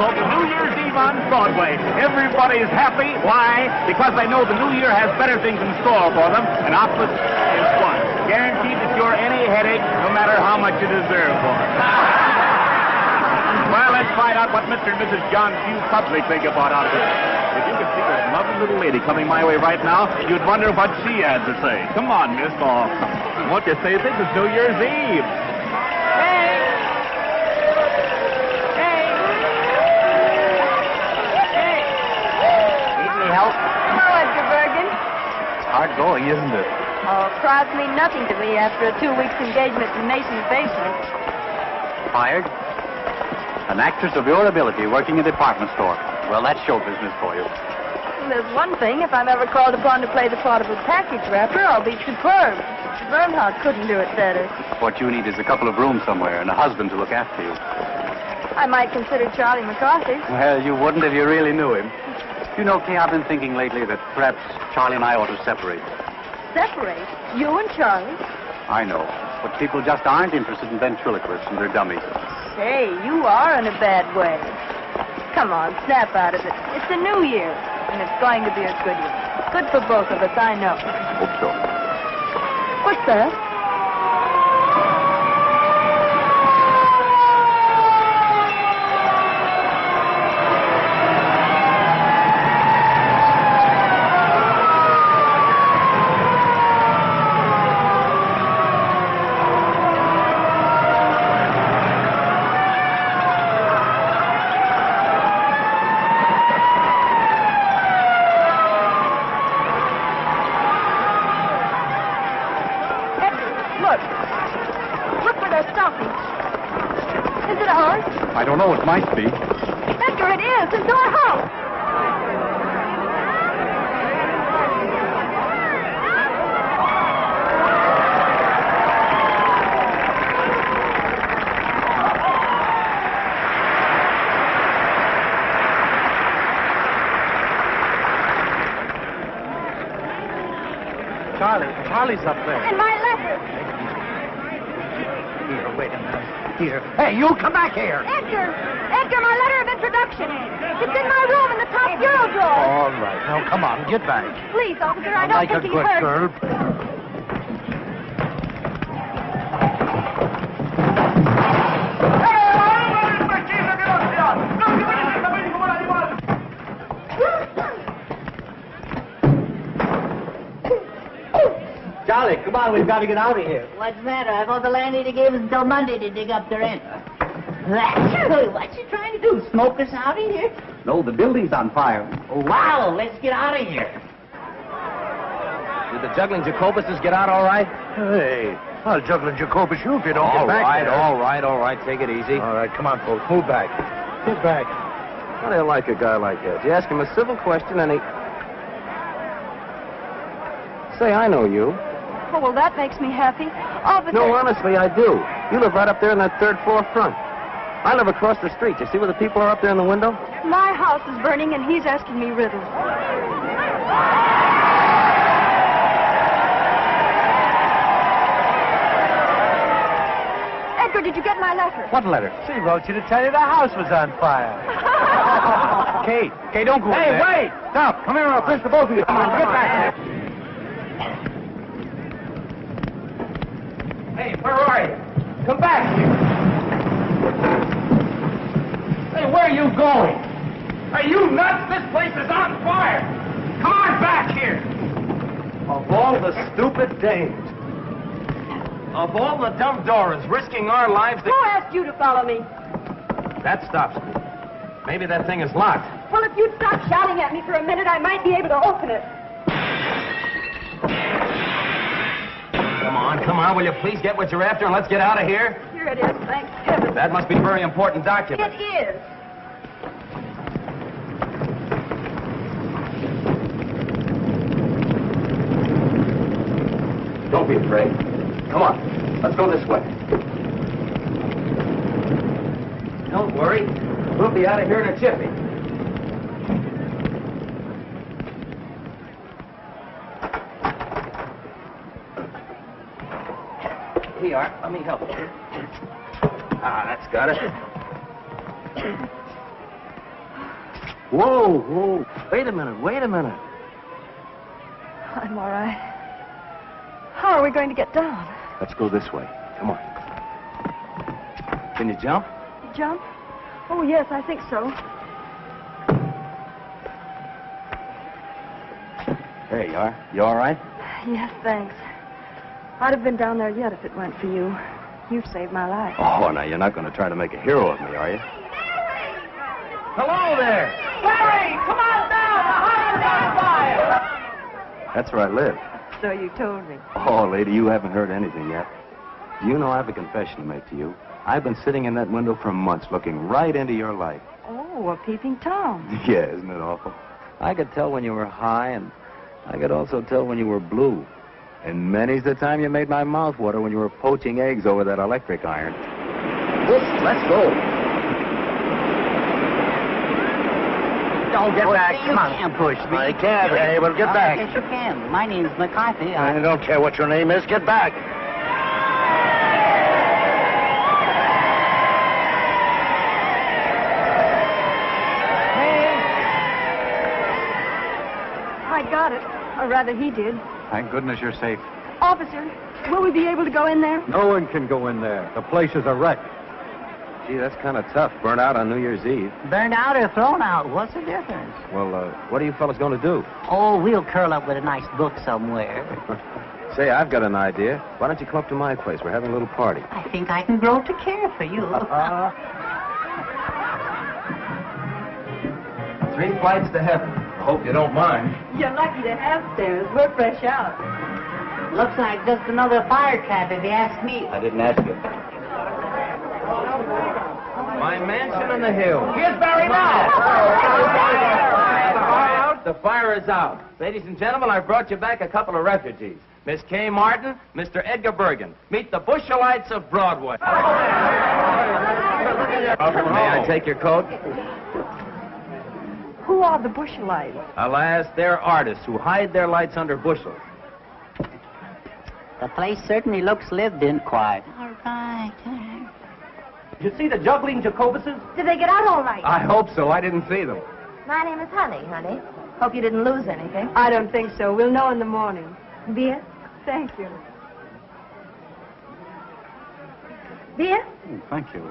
folks. New Year's Eve on Broadway. Everybody's happy. Why? Because they know the new year has better things in store for them, and opposite is fun. Guaranteed to cure any headache, no matter how much you deserve for it. Well, let's find out what Mr. and Mrs. John Q. Public think about all this. If you could see this lovely little lady coming my way right now, you'd wonder what she had to say. Come on, miss. Oh, won't you say this is New Year's Eve? Hey! Hey! Hey! Need any help? Hello, Edgar Bergen. Hard going, isn't it? Oh, crowds mean nothing to me after a 2 weeks engagement in Mason's basement. Fired? An actress of your ability working in a department store. Well, that's show business for you. There's one thing. If I'm ever called upon to play the part of a package wrapper, I'll be superb. Bernhardt couldn't do it better. What you need is a couple of rooms somewhere and a husband to look after you. I might consider Charlie McCarthy. Well, you wouldn't if you really knew him. You know, Kay, I've been thinking lately that perhaps Charlie and I ought to separate. Separate? You and Charlie? I know. But people just aren't interested in ventriloquists and their dummies. Hey, you are in a bad way. Come on, snap out of it. It's a new year, and it's going to be a good year. Good for both of us, I know. Hope so. What's that? I don't know. It might be. Edgar, it is. It's our house. Charlie's up there. And my letter. Here, wait a minute. Here. Hey, you come back here. Edgar, my letter of introduction. It's in my room in the top bureau drawer. All right. Now, come on, get back. Please, officer, I don't like think a he good heard. girl. Charlie, come on, we've got to get out of here. What's the matter? I thought the landlady gave us until Monday to dig up the rent. What's she trying to do? Smoke us out of here? No, the building's on fire. Oh, wow, let's get out of here. Did the juggling Jacobuses get out all right? Hey, I'll juggle Jacobus you if you don't get back there. All right. Take it easy. All right, come on, folks. Move back. Get back. How do you like a guy like that? You ask him a civil question and he... Say, I know you. Oh, well, that makes me happy. Officer... No, honestly, I do. You live right up there in that third floor front. I live across the street. You see where the people are up there in the window? My house is burning, and he's asking me riddles. Edgar, did you get my letter? What letter? She wrote you to tell you the house was on fire. Kate, don't go Hey, in there. wait! Stop. Come here and I'll push the both of you. Come on, get back here. Hey, where are you? Come back here. Hey, where are you going? Are you nuts? This place is on fire. Come on back here. Of all the stupid dames. Of all the dumb Dorans risking our lives to... Who asked you to follow me? That stops me. Maybe that thing is locked. Well, if you'd stop shouting at me for a minute, I might be able to open it. Come on, will you please get what you're after and let's get out of here? Here it is, thank heaven. That must be a very important document. It is. Don't be afraid. Come on, let's go this way. Don't worry. We'll be out of here in a jiffy. Here you are. Let me help you. Ah, that's got it. Whoa, whoa. Wait a minute. I'm all right. How are we going to get down? Let's go this way. Come on. Can you jump? Jump? Oh, yes, I think so. There you are. You all right? Yes, thanks. I'd have been down there yet if it weren't for you. You've saved my life. Oh, now you're not going to try to make a hero of me, are you? Hello there. Larry, come on down. The house is on fire. That's where I live. So you told me. Oh, lady, you haven't heard anything yet. Do you know I have a confession to make to you? I've been sitting in that window for months looking right into your life. Oh, a peeping Tom. Yeah, isn't it awful? I could tell when you were high, and I could also tell when you were blue. And many's the time you made my mouth water when you were poaching eggs over that electric iron. Let's go. Don't get back. You can't push me. I can't. Hey, well, get back. Yes, you can. My name's McCarthy. I don't care what your name is. Get back. I got it. Or rather, he did. Thank goodness you're safe. Officer, will we be able to go in there? No one can go in there. The place is a wreck. Gee, that's kind of tough. Burnt out on New Year's Eve. Burned out or thrown out? What's the difference? Well, what are you fellas going to do? Oh, we'll curl up with a nice book somewhere. Say, I've got an idea. Why don't you come up to my place? We're having a little party. I think I can grow to care for you. 3 flights to heaven. I hope you don't mind. You're lucky to have stairs. We're fresh out. Looks like just another fire trap, if you ask me. I didn't ask you. My mansion on the hill. Here's Barry now. The fire is out. Ladies and gentlemen, I've brought you back a couple of refugees. Miss Kay Martin, Mr. Edgar Bergen. Meet the Bushelites of Broadway. May I take your coat? Who are the Bushelites? Alas, they're artists who hide their lights under bushels. The place certainly looks lived in quiet. All right. Did you see the juggling Jacobuses? Did they get out all right? I hope so. I didn't see them. My name is Honey. Hope you didn't lose anything. I don't think so. We'll know in the morning. Beer? Thank you. Beer? Oh, thank you.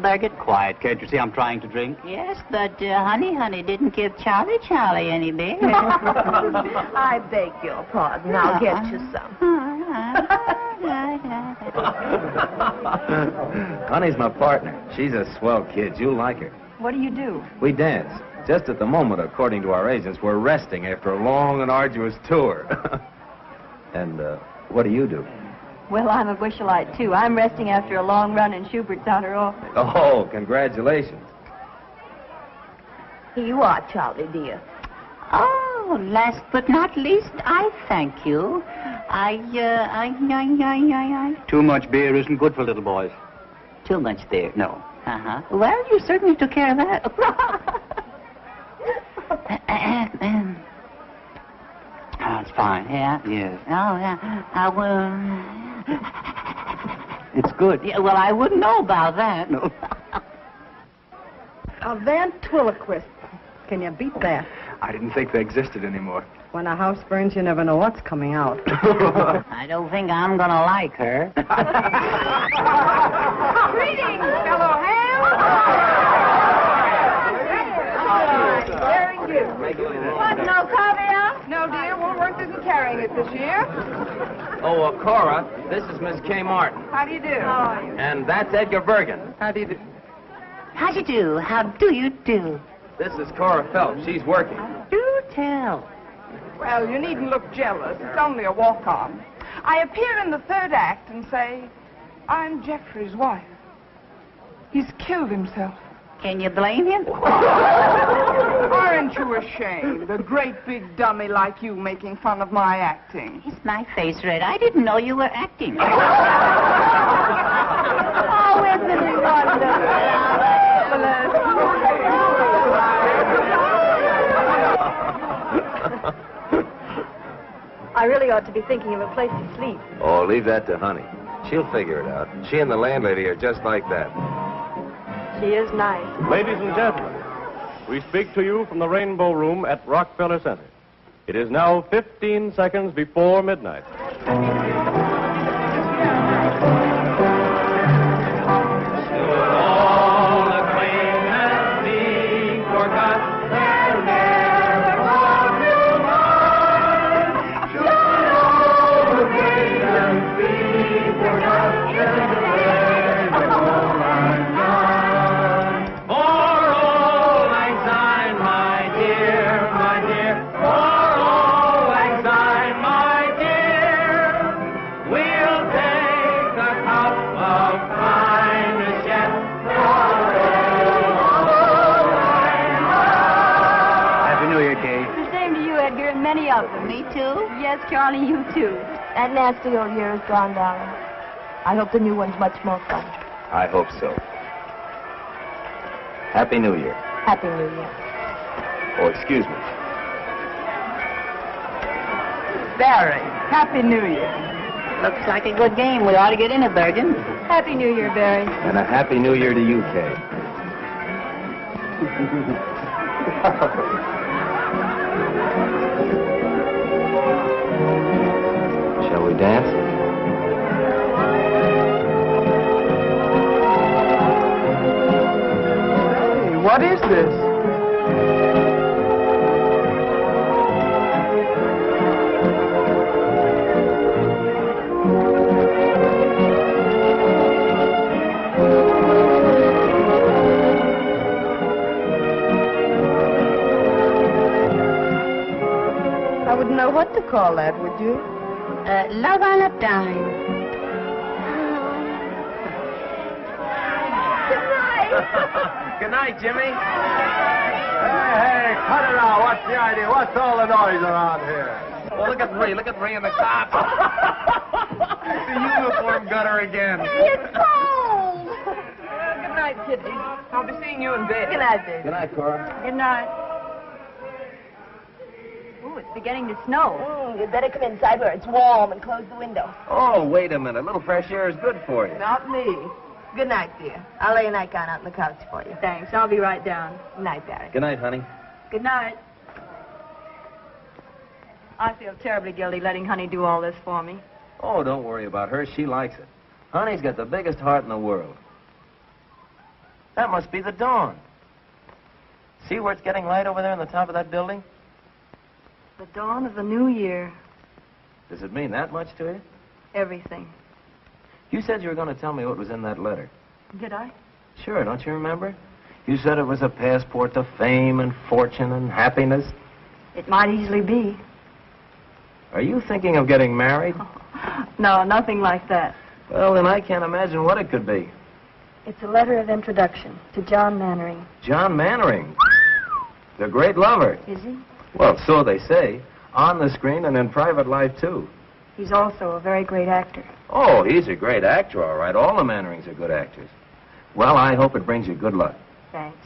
Bergen? Quiet, can't you see I'm trying to drink? Yes, but Honey didn't give Charlie any beer. I beg your pardon. I'll get you some. Honey's my partner. She's a swell kid. You'll like her. What do you do? We dance. Just at the moment, according to our agents, we're resting after a long and arduous tour. And what do you do? Well, I'm a Bushelite, too. I'm resting after a long run in Schubert's outer office. Oh, congratulations. Here you are, Charlie, dear. Oh, last but not least, I thank you. Too much beer isn't good for little boys. Too much there. No. Uh-huh. Well, you certainly took care of that. Oh, it's fine. Yeah? Yes. Oh, yeah. I will... It's good. Yeah, well, I wouldn't know about that. No. A ventriloquist. Can you beat that? I didn't think they existed anymore. When a house burns, you never know what's coming out. I don't think I'm going to like her. Greetings, fellow ham. Very good. What, no caviar? No, dear. Woolworth isn't carrying it this year. Oh, Cora, this is Miss Kay Martin. How do you do? How are you? And that's Edgar Bergen. How do you do? How do you do? How do you do? This is Cora Phelps. She's working. Do tell. Well, you needn't look jealous. It's only a walk-on. I appear in the third act and say, I'm Jeffrey's wife. He's killed himself. Can you blame him? Aren't you ashamed? A great big dummy like you making fun of my acting. Is my face red? I didn't know you were acting. Oh, isn't it I really ought to be thinking of a place to sleep. Oh, leave that to Honey. She'll figure it out. She and the landlady are just like that. She is nice. Ladies and gentlemen, we speak to you from the Rainbow Room at Rockefeller Center. It is now 15 seconds before midnight. Many of them. Me too? Yes, Charlie, you too. That nasty old year is gone, darling. I hope the new one's much more fun. I hope so. Happy New Year. Happy New Year. Oh, excuse me. Barry, Happy New Year. Looks like a good game. We ought to get in it, Bergen. Happy New Year, Barry. And a Happy New Year to you, Kay. Shall we dance? Hey, what is this? I wouldn't know what to call that, would you? Love on a dime. Good night, Jimmy. Hey, cut it out. What's the idea? What's all the noise around here? Well, look at Ree. Look at Ree in the cop. The uniform got her again. It's cold. Good night, Kitty. I'll be seeing you in bed. Good night, baby. Good night, Cora. Good night. Ooh, it's beginning to snow. You'd better come inside where it's warm and close the window. Oh, wait a minute. A little fresh air is good for you. Not me. Good night, dear. I'll lay a nightgown out on the couch for you. Thanks. I'll be right down. Good night, Barry. Good night, honey. Good night. I feel terribly guilty letting Honey do all this for me. Oh, don't worry about her. She likes it. Honey's got the biggest heart in the world. That must be the dawn. See where it's getting light over there on the top of that building? The dawn of the new year. Does it mean that much to you? Everything. You said you were going to tell me what was in that letter. Did I? Sure, don't you remember? You said it was a passport to fame and fortune and happiness. It might easily be. Are you thinking of getting married? No, nothing like that. Well, then I can't imagine what it could be. It's a letter of introduction to John Mannering. John Mannering. The great lover. Is he? Well, so they say. On the screen and in private life, too. He's also a very great actor. Oh, he's a great actor, all right. All the Mannerings are good actors. Well, I hope it brings you good luck. Thanks.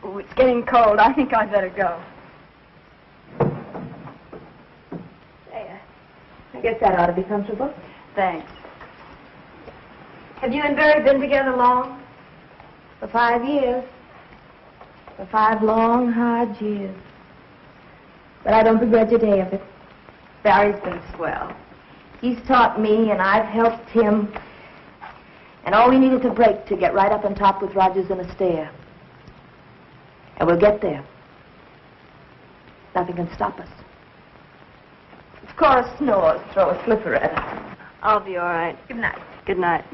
Oh, it's getting cold. I think I'd better go. There. I guess that ought to be comfortable. Thanks. Have you and Barry been together long? For 5 years. For 5 long, hard years. But I don't begrudge a day of it. Barry's been swell. He's taught me, and I've helped him. And all we need is a break to get right up on top with Rogers and Astaire. And we'll get there. Nothing can stop us. If Cora snores, throw a slipper at her. I'll be all right. Good night. Good night.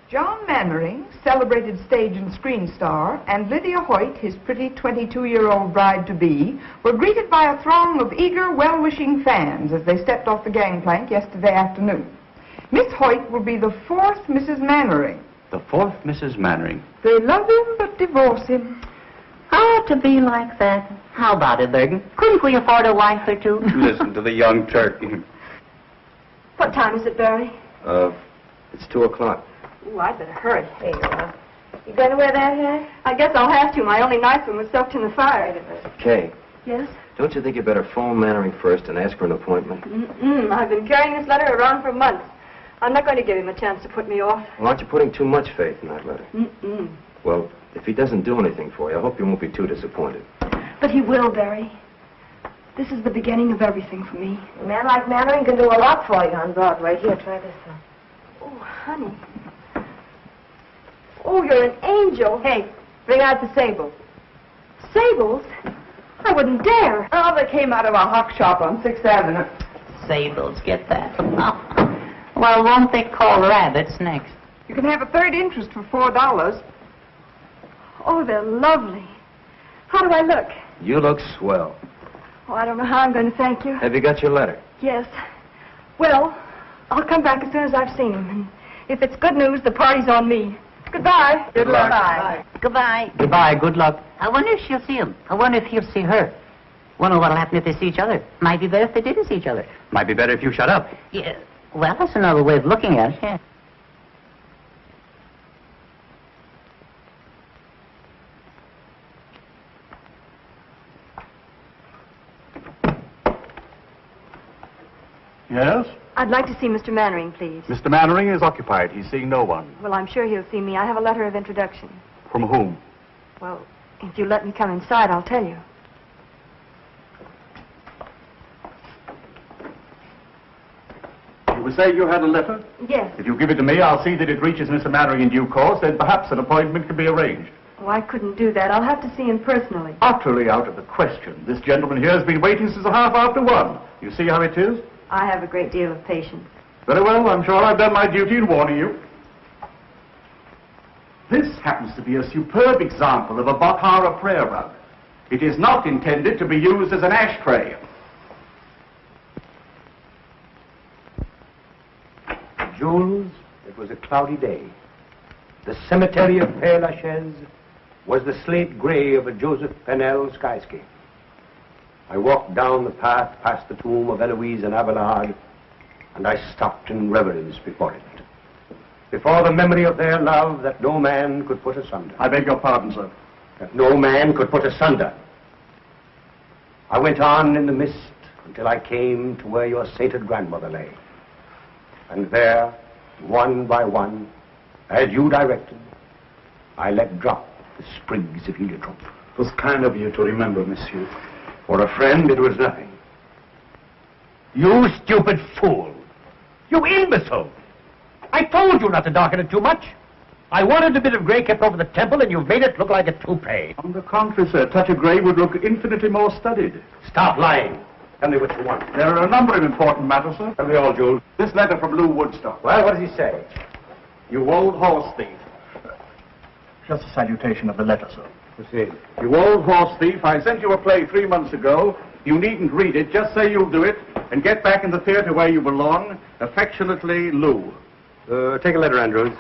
John Mannering, celebrated stage and screen star, and Lydia Hoyt, his pretty 22-year-old bride-to-be, were greeted by a throng of eager, well-wishing fans as they stepped off the gangplank yesterday afternoon. Miss Hoyt will be the 4th Mrs. Mannering. The 4th Mrs. Mannering. They love him but divorce him. Oh, to be like that. How about it, Bergen? Couldn't we afford a wife or two? Listen to the young turkey. What time is it, Barry? It's 2 o'clock. Ooh, I'd better hurry. There you are. You going to wear that hat? I guess I'll have to. My only nice one was soaked in the fire. Kay, Yes? Don't you think you better phone Mannering first and ask for an appointment? I've been carrying this letter around for months. I'm not going to give him a chance to put me off. Well, aren't you putting too much faith in that letter? Well, if he doesn't do anything for you, I hope you won't be too disappointed. But he will, Barry. This is the beginning of everything for me. A man like Mannering can do a lot for you on Broadway. Here, try this one. Oh, honey. Oh, you're an angel. Hey, bring out the sable. Sables? I wouldn't dare. Oh, they came out of a hock shop on 6th Avenue. Sables, get that. Well, won't they call rabbits next? You can have a third interest for $4. Oh, they're lovely. How do I look? You look swell. Oh, I don't know how I'm going to thank you. Have you got your letter? Yes. Well, I'll come back as soon as I've seen him. And if it's good news, the party's on me. Goodbye. Good luck. Bye. Goodbye. Goodbye, good luck. I wonder if she'll see him. I wonder if he'll see her. Wonder what'll happen if they see each other. Might be better if they didn't see each other. Might be better if you shut up. Yeah. Well, that's another way of looking at it, yeah. Yes? I'd like to see Mr. Mannering, please. Mr. Mannering is occupied. He's seeing no one. Well, I'm sure he'll see me. I have a letter of introduction. From whom? Well, if you let me come inside, I'll tell you. You were saying you had a letter? Yes. If you give it to me, I'll see that it reaches Mr. Mannering in due course, then perhaps an appointment can be arranged. Oh, I couldn't do that. I'll have to see him personally. Utterly out of the question. This gentleman here has been waiting since 1:30. You see how it is? I have a great deal of patience. Very well, I'm sure I've done my duty in warning you. This happens to be a superb example of a Bakhara prayer rug. It is not intended to be used as an ashtray. Jules, it was a cloudy day. The cemetery of Père Lachaise was the slate gray of a Joseph Pennell skyscape. I walked down the path past the tomb of Eloise and Abelard, and I stopped in reverence before it. Before the memory of their love that no man could put asunder. I beg your pardon, sir. That no man could put asunder. I went on in the mist until I came to where your sainted grandmother lay. And there, one by one, as you directed, I let drop the sprigs of heliotrope. It was kind of you to remember, monsieur. For a friend, it was nothing. You stupid fool! You imbecile! I told you not to darken it too much. I wanted a bit of gray kept over the temple, and you've made it look like a toupee. On the contrary, sir, a touch of grey would look infinitely more studied. Stop lying. Tell me what you want. There are a number of important matters, sir. Tell me all, Jules. This letter from Lou Woodstock. Well, what does he say? You old horse thief. Just a salutation of the letter, sir. Proceed. You old horse thief, I sent you a play 3 months ago. You needn't read it. Just say you'll do it and get back in the theater where you belong. Affectionately, Lou. Take a letter, Andrews.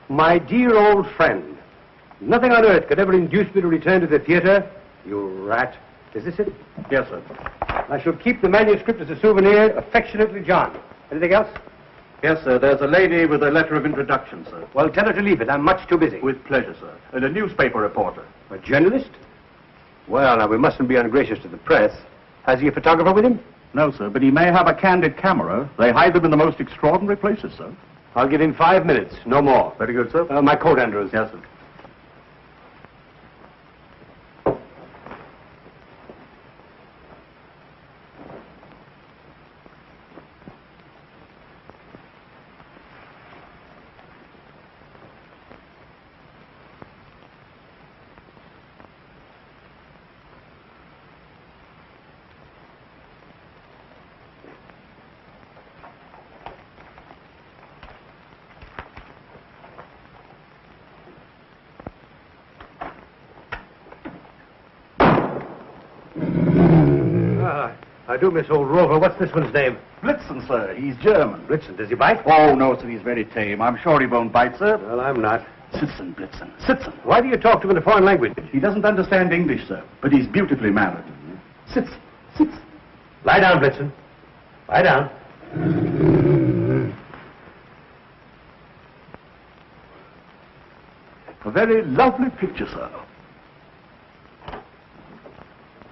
My dear old friend, nothing on earth could ever induce me to return to the theater. You rat. Is this it? Yes, sir. I shall keep the manuscript as a souvenir. Affectionately, John. Anything else? Yes, sir. There's a lady with a letter of introduction, sir. Well, tell her to leave it. I'm much too busy. With pleasure, sir. And a newspaper reporter. A journalist? Well, now, we mustn't be ungracious to the press. Has he a photographer with him? No, sir, but he may have a candid camera. They hide them in the most extraordinary places, sir. I'll give him 5 minutes, no more. Very good, sir. My coat, Andrews. Yes, sir. I do miss old Rover. What's this one's name? Blitzen, sir. He's German. Blitzen. Does he bite? Oh, no, sir. He's very tame. I'm sure he won't bite, sir. Well, I'm not. Sitzen, Blitzen. Sitzen. Why do you talk to him in a foreign language? He doesn't understand English, sir, but he's beautifully mannered. Sitzen. Sitzen. Lie down, Blitzen. Lie down. A very lovely picture, sir.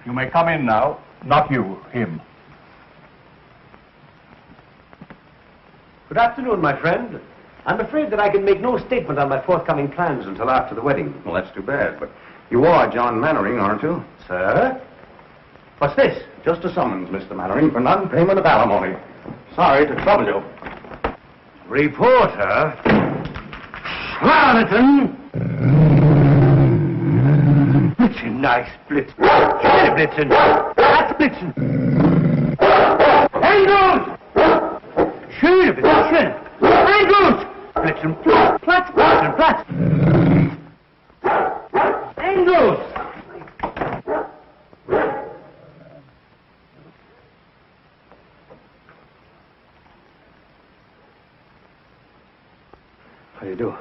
You may come in now. Not you, him. Good afternoon, my friend. I'm afraid that I can make no statement on my forthcoming plans until after the wedding. Well, that's too bad, but you are John Mannering, aren't you? Sir? What's this? Just a summons, Mr. Mannering, for non-payment of alimony. Sorry to trouble you. Reporter? Charlatan! Blitzen, nice Blitzen. Schöne Blitzen. That's Blitzen. Engels! Schöne Blitzen. Engels! Blitzen, Platz, Blitzen, Platz. Engels! How do you do?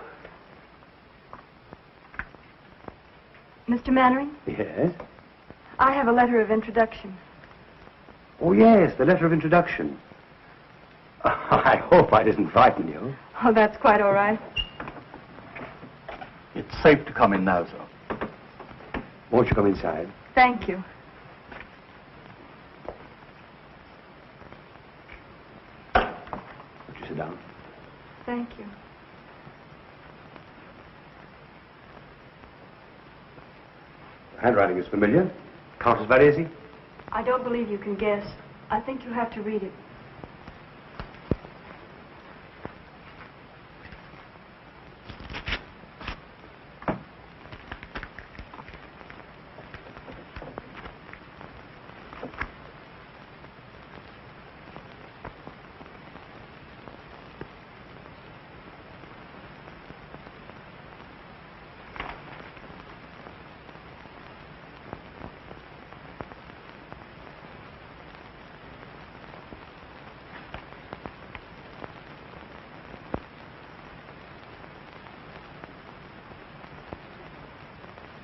Mr. Mannering, Yes? I have a letter of introduction. Oh, yes, the letter of introduction. I hope I didn't frighten you. Oh, that's quite all right. It's safe to come in now, sir. Won't you come inside? Thank you. Won't you sit down? Thank you. Handwriting is familiar. Countess Varese? I don't believe you can guess. I think you have to read it.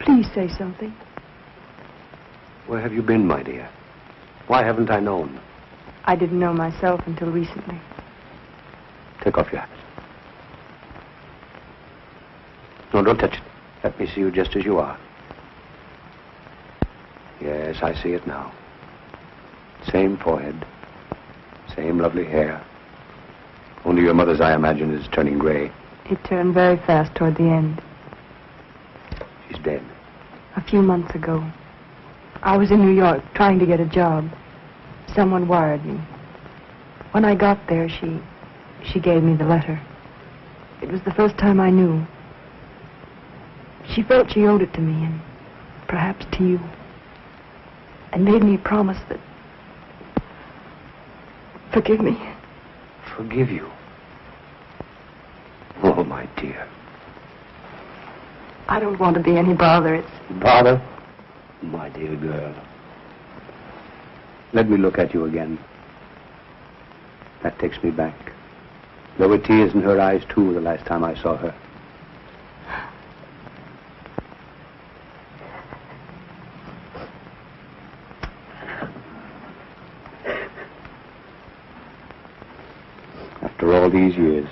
Please say something. Where have you been, my dear? Why haven't I known? I didn't know myself until recently. Take off your hat. No, don't touch it. Let me see you just as you are. Yes, I see it now. Same forehead. Same lovely hair. Only your mother's, I imagine, is turning gray. It turned very fast toward the end. She's dead. A few months ago. I was in New York trying to get a job. Someone wired me. When I got there, she gave me the letter. It was the first time I knew. She felt she owed it to me, and perhaps to you. And made me promise that... Forgive me. Forgive you? Oh, my dear. I don't want to be any bother. It's... Bother? My dear girl. Let me look at you again. That takes me back. There were tears in her eyes, too, the last time I saw her. After all these years,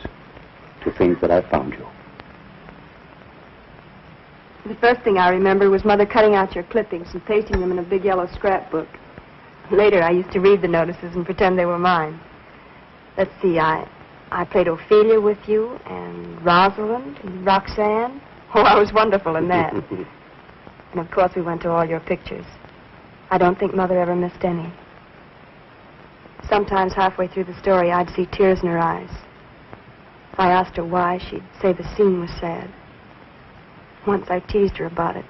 to think that I found you. The first thing I remember was Mother cutting out your clippings and pasting them in a big yellow scrapbook. Later, I used to read the notices and pretend they were mine. Let's see, I played Ophelia with you, and Rosalind, and Roxanne. Oh, I was wonderful in that. And, of course, we went to all your pictures. I don't think Mother ever missed any. Sometimes halfway through the story, I'd see tears in her eyes. If I asked her why, she'd say the scene was sad. Once I teased her about it.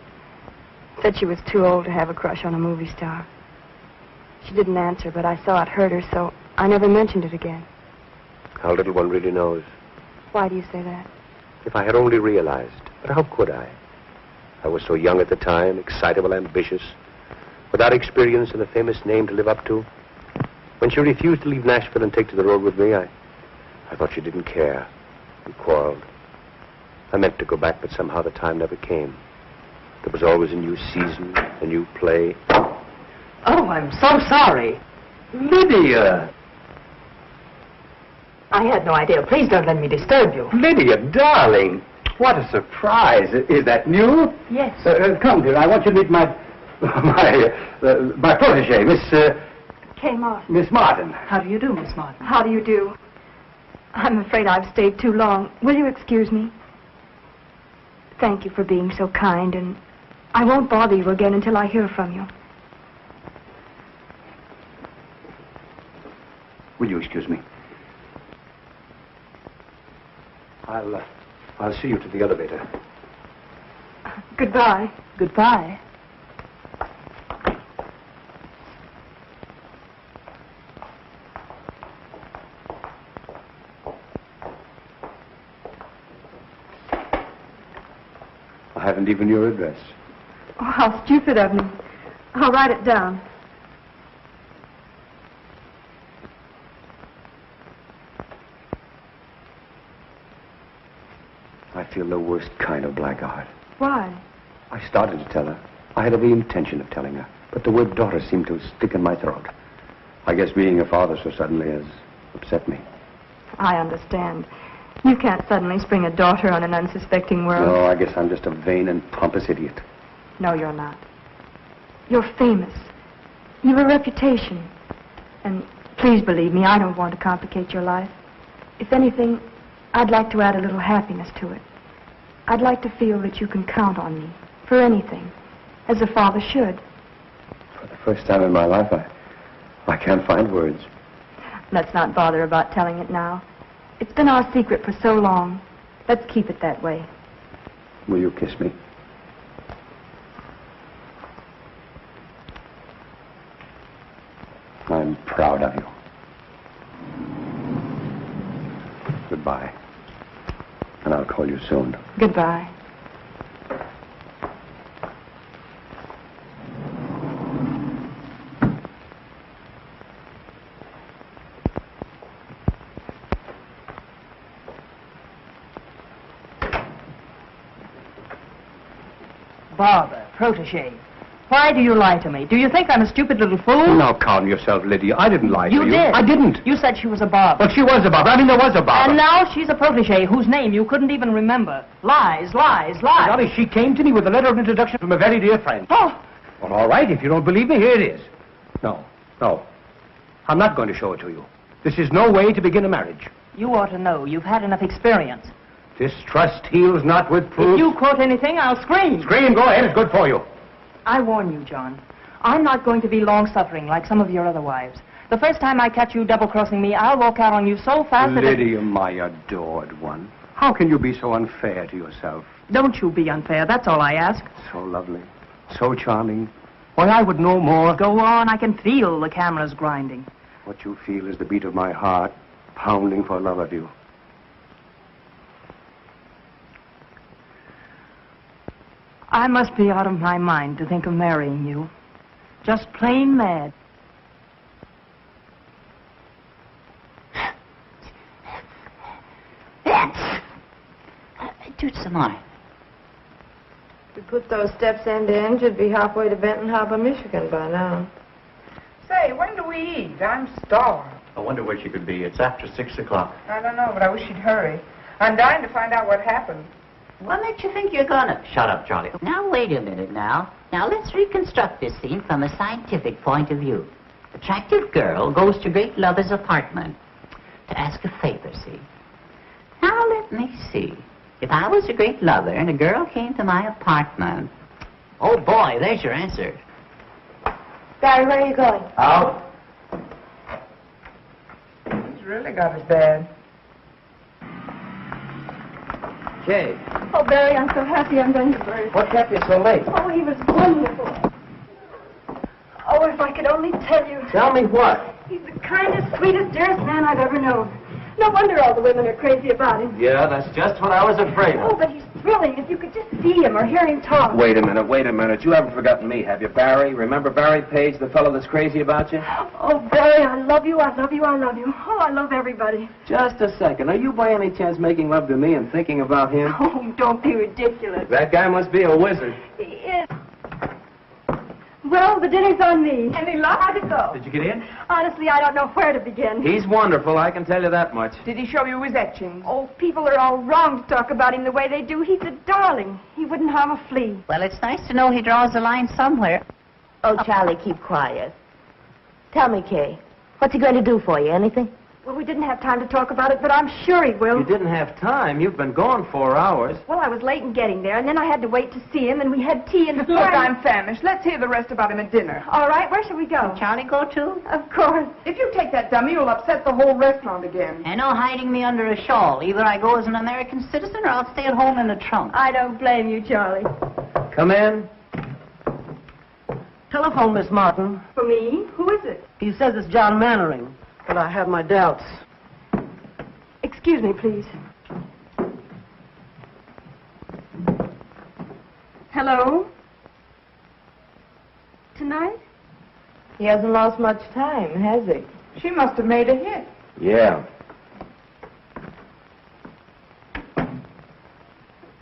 Said she was too old to have a crush on a movie star. She didn't answer, but I saw it hurt her, so I never mentioned it again. How little one really knows. Why do you say that? If I had only realized. But how could I? I was so young at the time, excitable, ambitious, without experience and a famous name to live up to. When she refused to leave Nashville and take to the road with me, I thought she didn't care. We quarreled. I meant to go back, but somehow the time never came. There was always a new season, a new play. Oh, I'm so sorry. Lydia! I had no idea. Please don't let me disturb you. Lydia, darling! What a surprise. Is that new? Yes. Come, dear. I want you to meet my My protege, Miss... Kay Martin. Miss Martin. How do you do, Miss Martin? How do you do? I'm afraid I've stayed too long. Will you excuse me? Thank you for being so kind, and I won't bother you again until I hear from you. Will you excuse me? I'll see you to the elevator. Goodbye. Goodbye. I haven't even your address. Oh, how stupid of me. I'll write it down. I feel the worst kind of blackguard. Why? I started to tell her. I had every intention of telling her, but the word daughter seemed to stick in my throat. I guess being a father so suddenly has upset me. I understand. You can't suddenly spring a daughter on an unsuspecting world. No, I guess I'm just a vain and pompous idiot. No, you're not. You're famous. You've a reputation. And please believe me, I don't want to complicate your life. If anything, I'd like to add a little happiness to it. I'd like to feel that you can count on me for anything, as a father should. For the first time in my life, I can't find words. Let's not bother about telling it now. It's been our secret for so long. Let's keep it that way. Will you kiss me? I'm proud of you. Goodbye. And I'll call you soon. Goodbye. Bother, protege. Why do you lie to me? Do you think I'm a stupid little fool? Now calm yourself, Lydia. I didn't lie to you. You did. I didn't. You said she was a barber. But she was a barber. I mean, there was a barber. And now she's a protege whose name you couldn't even remember. Lies, lies, lies. Golly, she came to me with a letter of introduction from a very dear friend. Oh. Well, all right. If you don't believe me, here it is. No. I'm not going to show it to you. This is no way to begin a marriage. You ought to know. You've had enough experience. Distrust heals not with proof. If you quote anything, I'll scream. Scream, go ahead. It's good for you. I warn you, John. I'm not going to be long-suffering like some of your other wives. The first time I catch you double-crossing me, I'll walk out on you so fast that... Lydia, my adored one. How can you be so unfair to yourself? Don't you be unfair. That's all I ask. So lovely. So charming. Why, I would know more. Go on. I can feel the cameras grinding. What you feel is the beat of my heart, pounding for love of you. I must be out of my mind to think of marrying you. Just plain mad. Do some more. If we put those steps end to end, you'd be halfway to Benton Harbor, Michigan by now. Say, when do we eat? I'm starved. I wonder where she could be. It's after 6 o'clock. I don't know, but I wish she'd hurry. I'm dying to find out what happened. What makes you think you're gonna? Shut up, Charlie. Now, wait a minute now. Now, let's reconstruct this scene from a scientific point of view. Attractive girl goes to great lover's apartment to ask a favor, see? Now, let me see. If I was a great lover and a girl came to my apartment... Oh, boy, there's your answer. Barry, where are you going? Out. He's really got it bad. Kay, Oh, Barry, I'm so happy I'm going to birth. what kept you so late? Oh, he was wonderful. Oh, if I could only tell you. Tell me what? He's the kindest, sweetest, dearest man I've ever known. No wonder all the women are crazy about him. Yeah, that's just what I was afraid Oh, of. but he's thrilling. If you could just see him or hear him talk. Wait a minute. You haven't forgotten me, have you, Barry? Remember Barry Paige, the fellow that's crazy about you? Oh, Barry, I love you, I love you, I love you. Oh, I love everybody. Just a second. Are you by any chance making love to me and thinking about him? Oh, don't be ridiculous. That guy must be a wizard. He is. Well, the dinner's on me. Any luck? How'd it go? Did you get in? Honestly, I don't know where to begin. He's wonderful, I can tell you that much. Did he show you his etchings? Oh, people are all wrong to talk about him the way they do. He's a darling. He wouldn't harm a flea. Well, it's nice to know he draws a line somewhere. Oh, Charlie, keep quiet. Tell me, Kay, what's he going to do for you? Anything? Well, we didn't have time to talk about it, but I'm sure he will. You didn't have time. You've been gone 4 hours. Well, I was late in getting there, and then I had to wait to see him, and we had tea and... Look, I'm famished. Let's hear the rest about him at dinner. All right, where shall we go? Can Charlie go too? Of course. If you take that dummy, you'll upset the whole restaurant again. And no hiding me under a shawl. Either I go as an American citizen or I'll stay at home in the trunk. I don't blame you, Charlie. Come in. Telephone, Miss Martin. For me? Who is it? He says it's John Mannering, but I have my doubts. Excuse me, please. Hello? Tonight? He hasn't lost much time, has he? She must have made a hit. Yeah.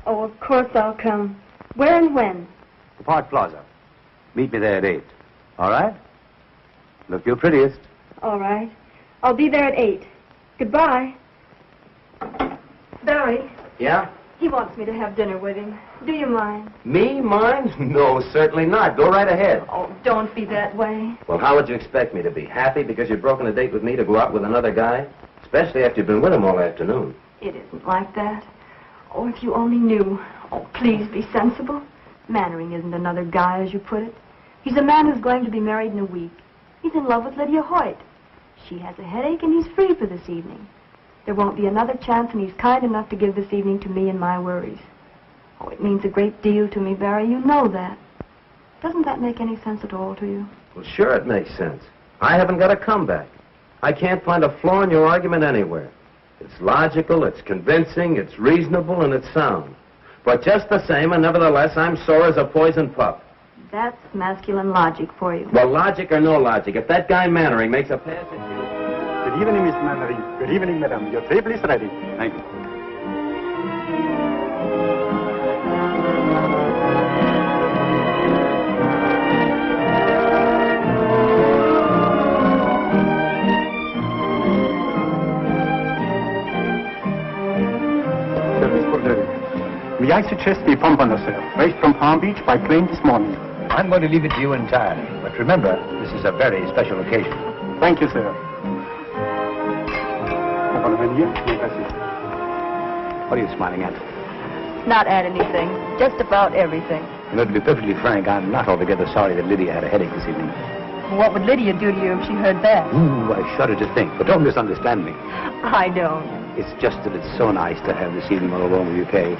Oh, of course I'll come. Where and when? The Park Plaza. Meet me there at 8. All right? Look your prettiest. All right. I'll be there at 8. Goodbye. Barry, Yeah? he wants me to have dinner with him. Do you mind? Me? Mine? No, certainly not. Go right ahead. Oh, don't be that way. Well, how would you expect me to be? Happy because you've broken a date with me to go out with another guy? Especially after you've been with him all afternoon. It isn't like that. Oh, if you only knew. Oh, please be sensible. Mannering isn't another guy, as you put it. He's a man who's going to be married in a week. He's in love with Lydia Hoyt. She has a headache, and he's free for this evening. There won't be another chance, and he's kind enough to give this evening to me and my worries. Oh, it means a great deal to me, Barry. You know that. Doesn't that make any sense at all to you? Well, sure it makes sense. I haven't got a comeback. I can't find a flaw in your argument anywhere. It's logical, it's convincing, it's reasonable, and it's sound. But just the same, and nevertheless, I'm sore as a poisoned pup. That's masculine logic for you. Well, logic or no logic, if that guy Mannering makes a pass at you... Good evening, Miss Mannering. Good evening, madam. Your table is ready. Thank you. May I suggest we pump on ourselves, right from Palm Beach by plane this morning? I'm going to leave it to you entirely. But remember, this is a very special occasion. Thank you, sir. What are you smiling at? Not at anything. Just about everything. You know, to be perfectly frank, I'm not altogether sorry that Lydia had a headache this evening. What would Lydia do to you if she heard that? Ooh, I shudder to think. But don't misunderstand me. I don't. It's just that it's so nice to have this evening all alone with you, Kay.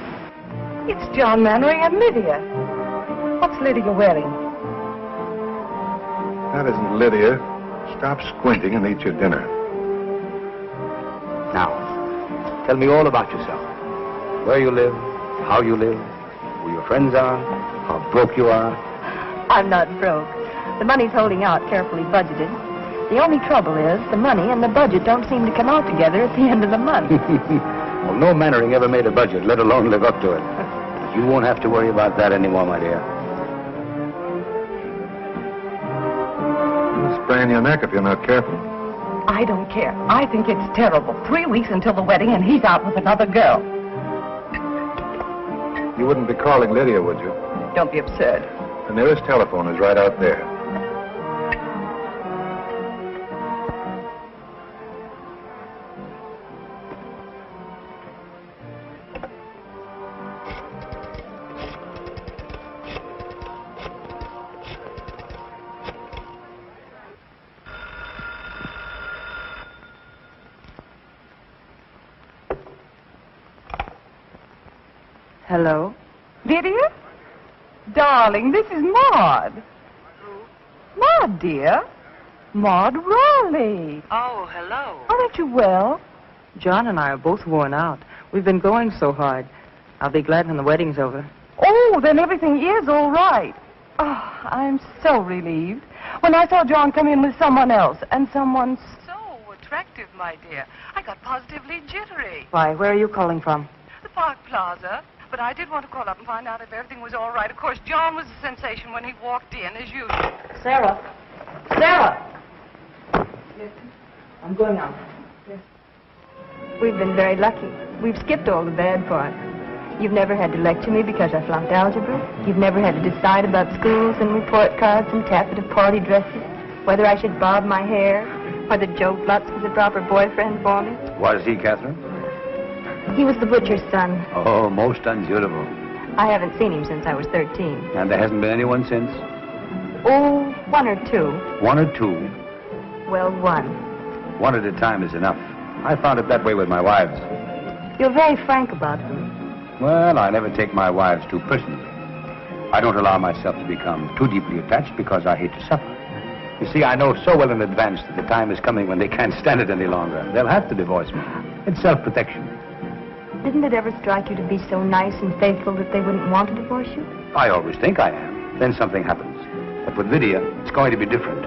It's John Mannering and Lydia. What's Lydia wearing? That isn't Lydia. Stop squinting and eat your dinner. Now, tell me all about yourself. Where you live, how you live, who your friends are, how broke you are. I'm not broke. The money's holding out, carefully budgeted. The only trouble is the money and the budget don't seem to come out together at the end of the month. Well, no Mannering ever made a budget, let alone live up to it. But you won't have to worry about that anymore, my dear. You'll sprain your neck if you're not careful. I don't care. I think it's terrible. 3 weeks until the wedding, and he's out with another girl. You wouldn't be calling Lydia, would you? Don't be absurd. The nearest telephone is right out there. Hello? Lydia? Darling, this is Maud. Maud, dear. Maud Raleigh. Oh, hello. Aren't you well? John and I are both worn out. We've been going so hard. I'll be glad when the wedding's over. Oh, then everything is all right. Oh, I'm so relieved. When I saw John come in with someone else, and someone so attractive, my dear, I got positively jittery. Why, where are you calling from? The Park Plaza. But I did want to call up and find out if everything was all right. Of course, John was a sensation when he walked in, as usual. Sarah! Sarah! Yes. I'm going out. We've been very lucky. We've skipped all the bad parts. You've never had to lecture me because I flunked algebra. You've never had to decide about schools and report cards and taffeta party dresses, whether I should bob my hair, whether Joe Flutz was a proper boyfriend for me. Was he, Catherine? He was the butcher's son. Oh, most unsuitable. I haven't seen him since I was 13. And there hasn't been anyone since? Oh, one or two. One or two? Well, one. One at a time is enough. I found it that way with my wives. You're very frank about them. Well, I never take my wives too personally. I don't allow myself to become too deeply attached because I hate to suffer. You see, I know so well in advance that the time is coming when they can't stand it any longer. They'll have to divorce me. It's self-protection. Didn't it ever strike you to be so nice and faithful that they wouldn't want to divorce you? I always think I am. Then something happens. But with Lydia, it's going to be different.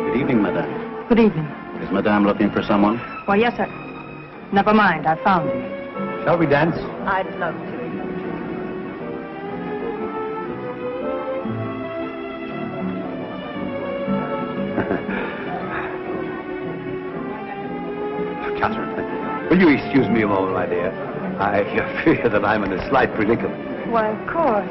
Good evening, madame. Good evening. Is madame looking for someone? Why, yes, sir. Never mind, I found him. Shall we dance? I'd love to. Catherine, will you excuse me a moment, my dear? I fear that I'm in a slight predicament. Why, of course.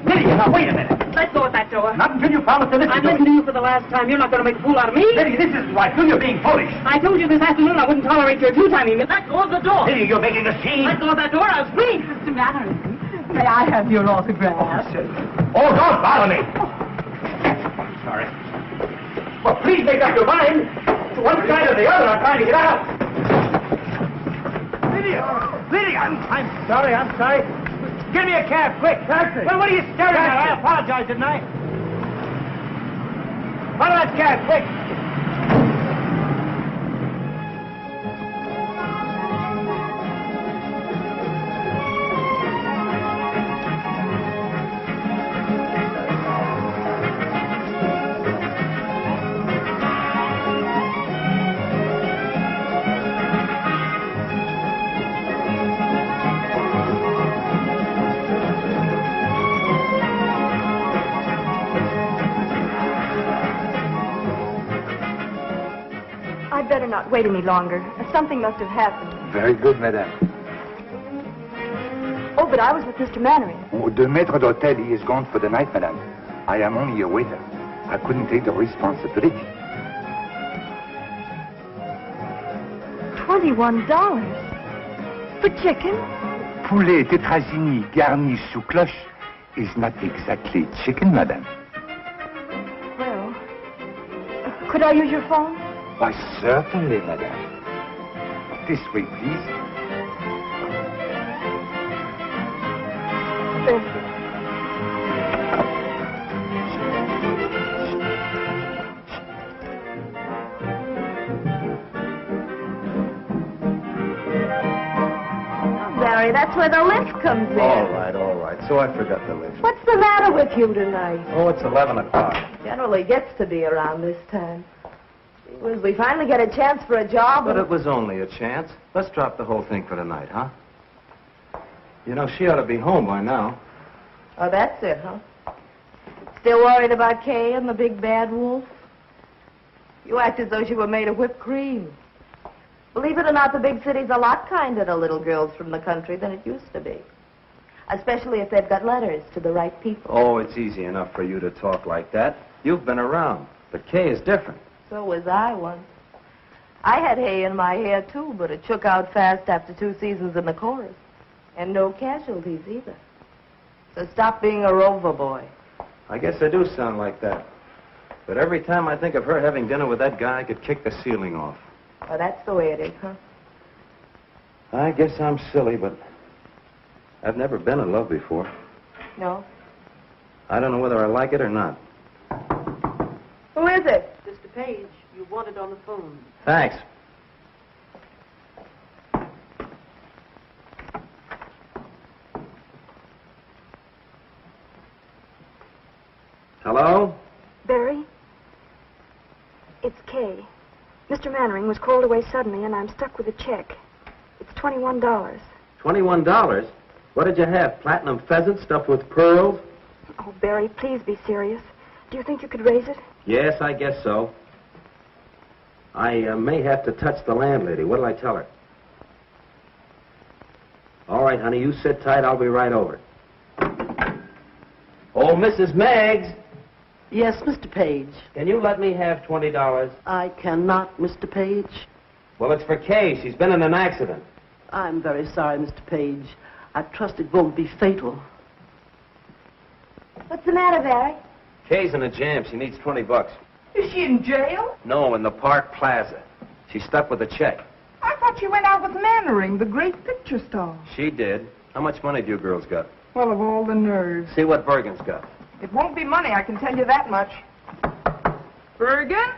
Lydia, now wait a minute. Let go of that door. Not until you promise to listen I've to listened me. to you for the last time. You're not going to make a fool out of me. Lydia, this isn't right. You're being foolish. I told you this afternoon I wouldn't tolerate your two-timing. Let go of the door. Lydia, you're making a scene. Let go of that door. I'll scream. Mr. Mannering, may I have your autograph? Oh, don't bother me. Sorry. Well, please make up your mind. To one side or the other, I'm trying to get out. Lydia, I'm sorry. Give me a cab, quick. Taxi. Well, what are you staring at? I apologize, didn't I? Follow that cab, quick. I'd better not wait any longer. Something must have happened. Very good, madame. Oh, but I was with Mr. Mannering. Oh, the maître d'hôtel, he is gone for the night, madame. I am only a waiter. I couldn't take the responsibility. $21 for chicken? Poulet tétrazini garni sous cloche is not exactly chicken, madame. Well, could I use your phone? Why, certainly, madame. This way, please. Thank you. Larry, that's where the lift comes in. All right. So I forgot the lift. What's the matter with you tonight? Oh, it's 11 o'clock. Generally gets to be around this time. When we finally get a chance for a job. But it was only a chance. Let's drop the whole thing for tonight, huh? You know, she ought to be home by now. Oh, that's it, huh? Still worried about Kay and the big bad wolf? You act as though she were made of whipped cream. Believe it or not, the big city's a lot kinder to little girls from the country than it used to be. Especially if they've got letters to the right people. Oh, it's easy enough for you to talk like that. You've been around. But Kay is different. So was I once. I had hay in my hair, too, but it shook out fast after 2 seasons in the chorus. And no casualties, either. So stop being a rover boy. I guess I do sound like that. But every time I think of her having dinner with that guy, I could kick the ceiling off. Well, that's the way it is, huh? I guess I'm silly, but I've never been in love before. No? I don't know whether I like it or not. Who is it? Mr. Paige, you wanted on the phone. Thanks. Hello? Barry? It's Kay. Mr. Mannering was called away suddenly, and I'm stuck with a check. It's $21. $21? What did you have? Platinum pheasant stuffed with pearls? Oh, Barry, please be serious. Do you think you could raise it? Yes, I guess so. I may have to touch the landlady. What'll I tell her? All right, honey, you sit tight. I'll be right over. Oh, Mrs. Meggs. Yes, Mr. Page. Can you let me have $20? I cannot, Mr. Page. Well, it's for Kay. She's been in an accident. I'm very sorry, Mr. Page. I trust it won't be fatal. What's the matter, Barry? Kay's in a jam. She needs $20. Is she in jail? No, in the Park Plaza. She's stuck with a check. I thought she went out with Mannering, the great picture star. She did. How much money do you girls got? Well, of all the nerves. See what Bergen's got. It won't be money, I can tell you that much. Bergen,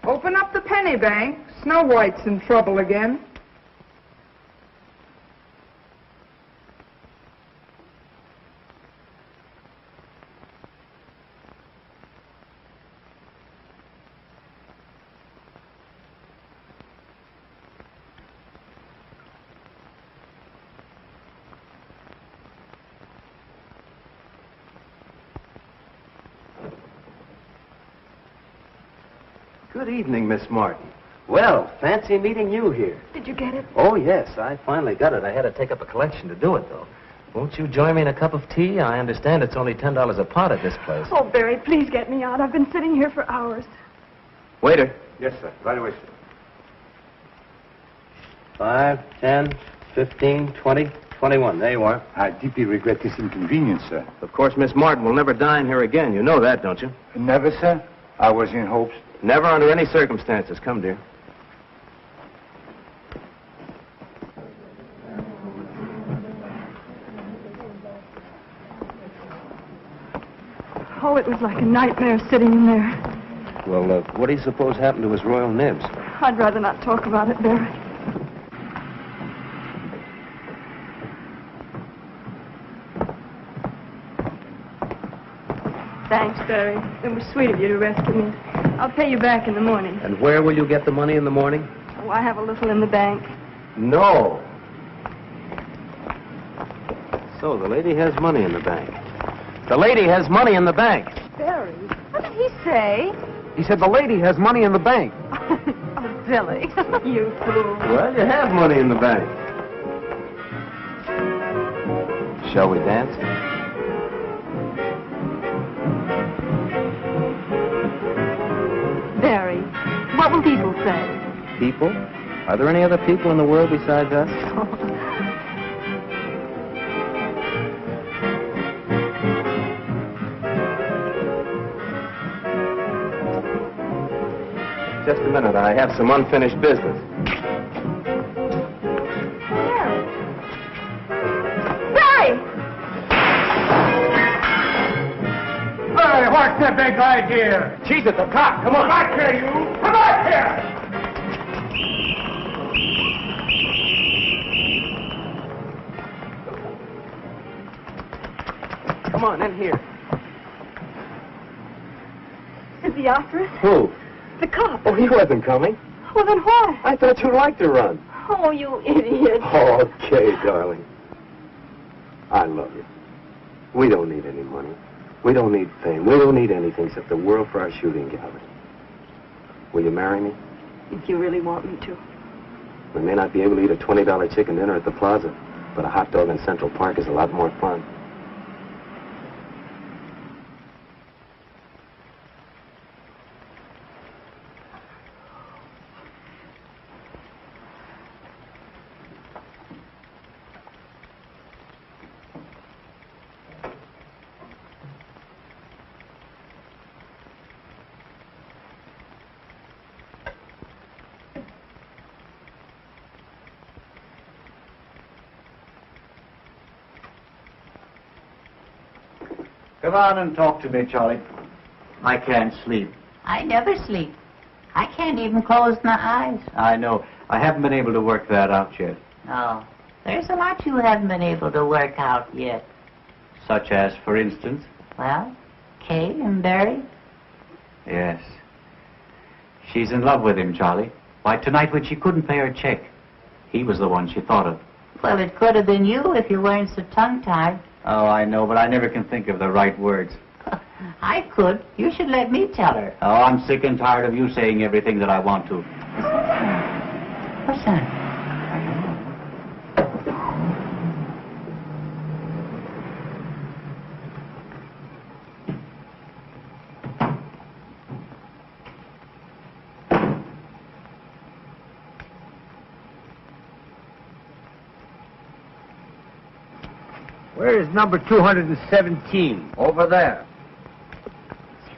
open up the penny bank. Snow White's in trouble again. Good evening, Miss Martin. Well, fancy meeting you here. Did you get it? Oh, yes, I finally got it. I had to take up a collection to do it, though. Won't you join me in a cup of tea? I understand it's only $10 a pot at this place. Oh, Barry, please get me out. I've been sitting here for hours. Waiter. Yes, sir. Right away, sir. 5, 10, 15, 20, 21. There you are. I deeply regret this inconvenience, sir. Of course, Miss Martin will never dine here again. You know that, don't you? Never, sir. I was in hopes. Never under any circumstances. Come, dear. Oh, it was like a nightmare sitting in there. Well, what do you suppose happened to his royal nibs? I'd rather not talk about it, Barry. Thanks, Barry. It was sweet of you to rescue me. I'll pay you back in the morning. And where will you get the money in the morning? Oh, I have a little in the bank. No. So the lady has money in the bank. The lady has money in the bank. Barry, what did he say? He said the lady has money in the bank. Oh, Billy, you fool. Well, you have money in the bank. Shall we dance? Barry, what will people say? People? Are there any other people in the world besides us? Just a minute. I have some unfinished business. Barry! Hey, what's the big idea? She's at the top. Come on. Come back here, you! Come back here! Come on, in here. Is he after us? Who? The cop. Oh, he wasn't coming. Well, then why? I thought you'd like to run. Oh, you idiot. Okay, darling. I love you. We don't need any money. We don't need fame. We don't need anything except the world for our shooting gallery. Will you marry me? If you really want me to. We may not be able to eat a $20 chicken dinner at the plaza, but a hot dog in Central Park is a lot more fun. Come on and talk to me, Charlie. I can't sleep. I never sleep. I can't even close my eyes. I know. I haven't been able to work that out yet. Oh, there's a lot you haven't been able to work out yet. Such as, for instance? Well, Kay and Barry. Yes. She's in love with him, Charlie. Why, tonight when she couldn't pay her check, He was the one she thought of. Well, it could have been you if you weren't so tongue-tied. Oh, I know, but I never can think of the right words. I could. You should let me tell her. Oh, I'm sick and tired of you saying everything that I want to. What's that? Where is number 217? Over there.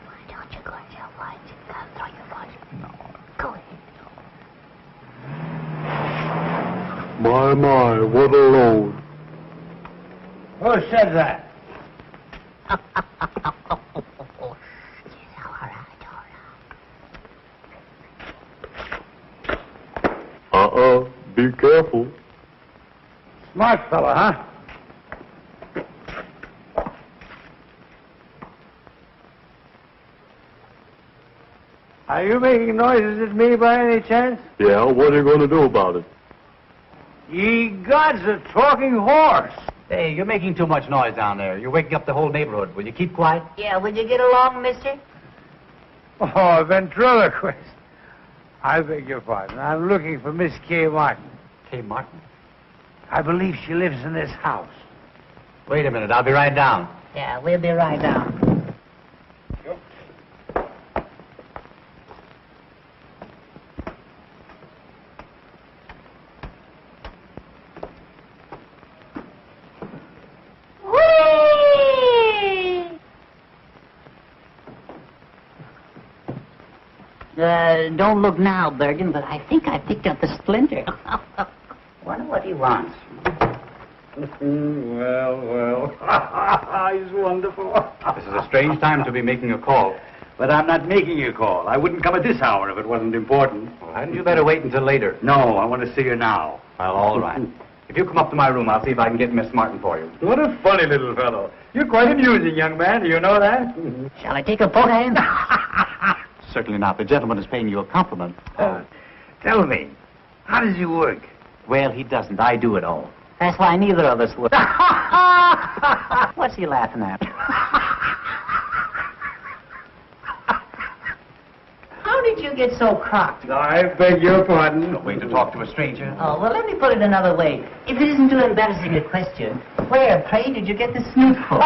Why don't you go and tell White? I'll throw your body. No. Go ahead. My, what a load. Who said that? Be careful. Smart fella, huh? Are you making noises at me by any chance? Yeah, what are you going to do about it? Ye gods, a talking horse. Hey, you're making too much noise down there. You're waking up the whole neighborhood. Will you keep quiet? Yeah, would you get along, mister? Oh, a ventriloquist. I beg your pardon. I'm looking for Miss Kay Martin. Kay Martin? I believe she lives in this house. Wait a minute. I'll be right down. Yeah, we'll be right down. Don't look now, Bergen, but I think I picked up a splinter. Wonder what he wants. Well. He's wonderful. This is a strange time to be making a call. But I'm not making a call. I wouldn't come at this hour if it wasn't important. Well, hadn't you better wait until later? No, I want to see her now. Well, all right. If you come up to my room, I'll see if I can get Miss Martin for you. What a funny little fellow. You're quite amusing, young man. Do you know that? Shall I take a poke at him? Certainly not. The gentleman is paying you a compliment. Tell me, how does he work? Well, he doesn't. I do it all. That's why neither of us would. What's he laughing at? How did you get so crocked? I beg your pardon. No way to talk to a stranger. Oh, well, let me put it another way. If it isn't too embarrassing a question, where, pray, did you get the snoot for?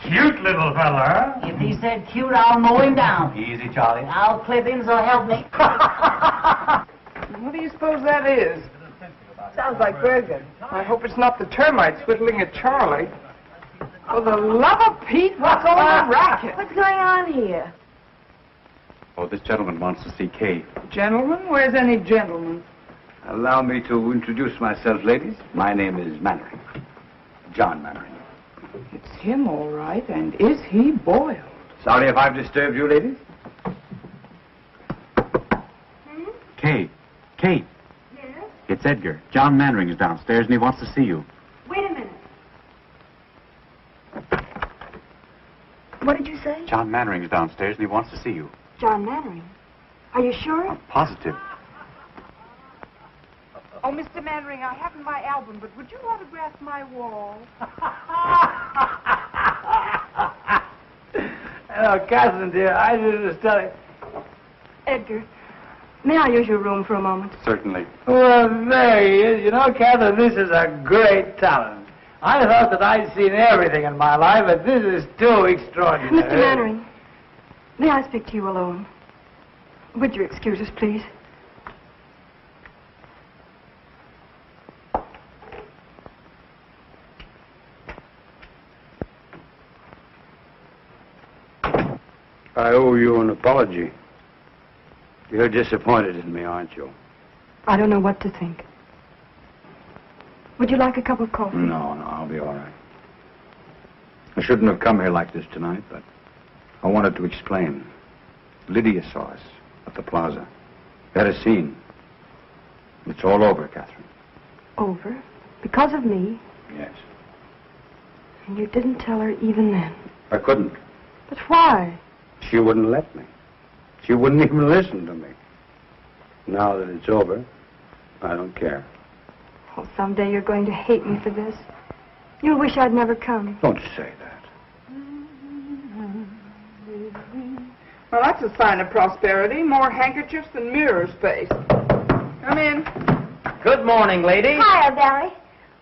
Cute little fella. If he said cute, I'll mow him down. Easy, Charlie. I'll clip him, so help me. What do you suppose that is? Sounds like Bergen. I hope it's not the termites whittling at Charlie. For the love of Pete, what's all the racket? What's going on here? Oh, this gentleman wants to see Kay. Gentlemen? Where's any gentleman? Allow me to introduce myself, ladies. My name is Mannering. John Mannering. It's him, all right. And is he boiled? Sorry if I've disturbed you, ladies. Kay. Kay. Yes? It's Edgar. John Mannering is downstairs, and he wants to see you. Wait a minute. What did you say? John Mannering is downstairs, and he wants to see you. John Mannering. Are you sure? Positive. Oh, Mr. Mannering, I haven't my album, but would you autograph my wall? Hello, Katherine, dear. I was telling... Edgar, may I use your room for a moment? Certainly. Well, there he is. You know, Katherine, this is a great talent. I thought that I'd seen everything in my life, but this is too extraordinary. Mr. Mannering, may I speak to you alone? Would you excuse us, please? I owe you an apology. You're disappointed in me, aren't you? I don't know what to think. Would you like a cup of coffee? No, I'll be all right. I shouldn't have come here like this tonight, but I wanted to explain. Lydia saw us at the plaza. We had a scene. It's all over, Katherine. Over? Because of me? Yes. And you didn't tell her even then? I couldn't. But why? She wouldn't let me. She wouldn't even listen to me. Now that it's over, I don't care. Oh, someday you're going to hate me for this. You'll wish I'd never come. Don't say that. Well, that's a sign of prosperity. More handkerchiefs than mirror space. Come in. Good morning, lady. Hiya, Barry.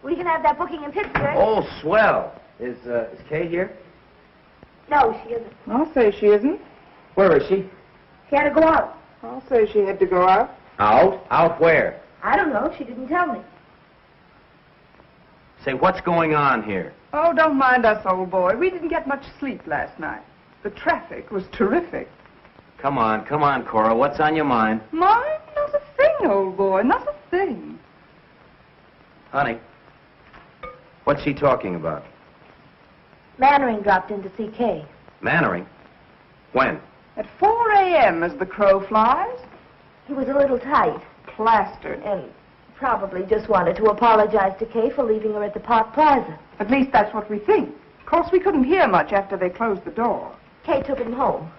We can have that booking in Pittsburgh. Oh, swell. Is Kay here? No, she isn't. I'll say she isn't. Where is she? She had to go out. I'll say she had to go out. Out? Out where? I don't know. She didn't tell me. Say, what's going on here? Oh, don't mind us, old boy. We didn't get much sleep last night. The traffic was terrific. Come on, Cora. What's on your mind? Mine? Not a thing, old boy. Not a thing. Honey, what's she talking about? Mannering dropped in to see Kay. Mannering? When? At 4 a.m. as the crow flies. He was a little tight. Plastered. And probably just wanted to apologize to Kay for leaving her at the Park Plaza. At least that's what we think. Of course, we couldn't hear much after they closed the door. Kay took him home.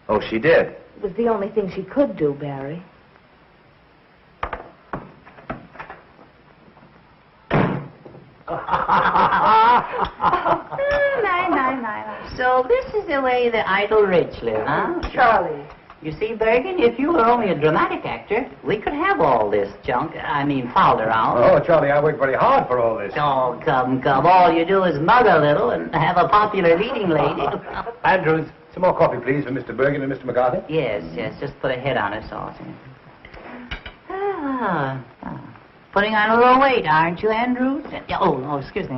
Oh, she did? It was the only thing she could do, Barry. So this is the way the idle rich live, huh? Charlie. You see, Bergen, if you were only a dramatic actor, we could have all this junk, fouled around. Oh, Charlie, I worked very hard for all this. Oh, come. All you do is mug a little and have a popular leading lady. Andrews, some more coffee, please, for Mr. Bergen and Mr. McCarthy. Yes, just put a head on it, sauce. Putting on a little weight, aren't you, Andrews? Oh, excuse me.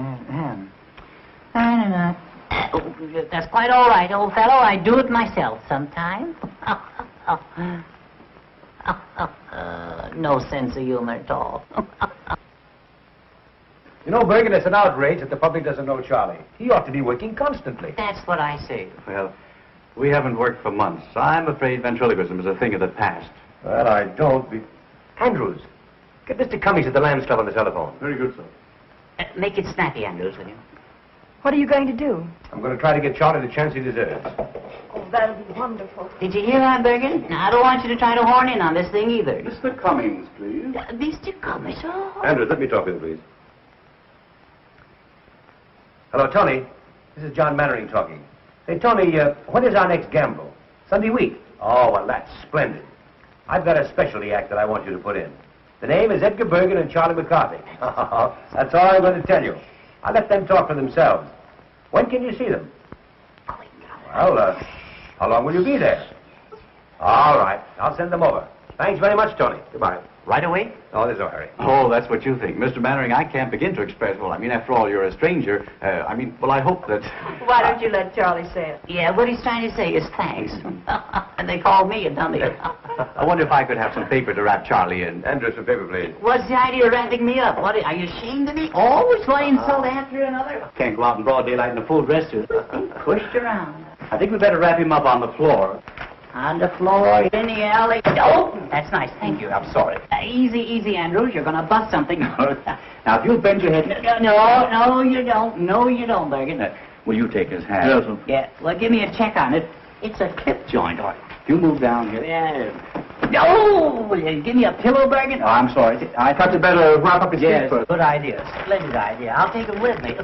That's quite all right, old fellow. I do it myself sometimes. No sense of humor at all. You know, Bergen, it's an outrage that the public doesn't know Charlie. He ought to be working constantly. That's what I say. Well, we haven't worked for months. I'm afraid ventriloquism is a thing of the past. Well, I don't be... Andrews, get Mr. Cummings at the Lambs Club on the telephone. Very good, sir. Make it snappy, Andrews, will you? What are you going to do? I'm going to try to get Charlie the chance he deserves. Oh, that'll be wonderful. Did you hear that, Bergen? Now, I don't want you to try to horn in on this thing either. Mr. Cummings, please. Mr. Cummings, oh. Andrews, let me talk with you, please. Hello, Tony. This is John Mannering talking. Say, Tony, when is our next gamble? Sunday week? Oh, well, that's splendid. I've got a specialty act that I want you to put in. The name is Edgar Bergen and Charlie McCarthy. That's all I'm going to tell you. I'll let them talk for themselves. When can you see them? Well, how long will you be there? All right. I'll send them over. Thanks very much, Tony. Goodbye. Right away? Oh, there's no hurry. Oh, that's what you think. Mr. Mannering, I can't begin to express, after all, you're a stranger. I hope that... Why don't you let Charlie say it? Yeah, what he's trying to say is thanks. And they called me a dummy. I wonder if I could have some paper to wrap Charlie in. Andrew, some paper, please. What's the idea of wrapping me up? What, are you ashamed of me? Always one insult after another? Can't go out in broad daylight in a full dress suit. Pushed around. I think we'd better wrap him up on the floor. On the floor, in the alley. Oh, that's nice. Thank you. I'm sorry. Easy, Andrews. You're going to bust something. Now, if you'll bend your head... No, you don't. No, you don't, Bergen. Will you take his hand? Yes, sir. Yeah. Well, give me a check on it. It's a clip joint. All right. If you move down here... Yeah. No! Will you give me a pillow, Bergen? Oh, I'm sorry. I thought you'd better wrap up his feet first. Good idea. Splendid idea. I'll take him with me.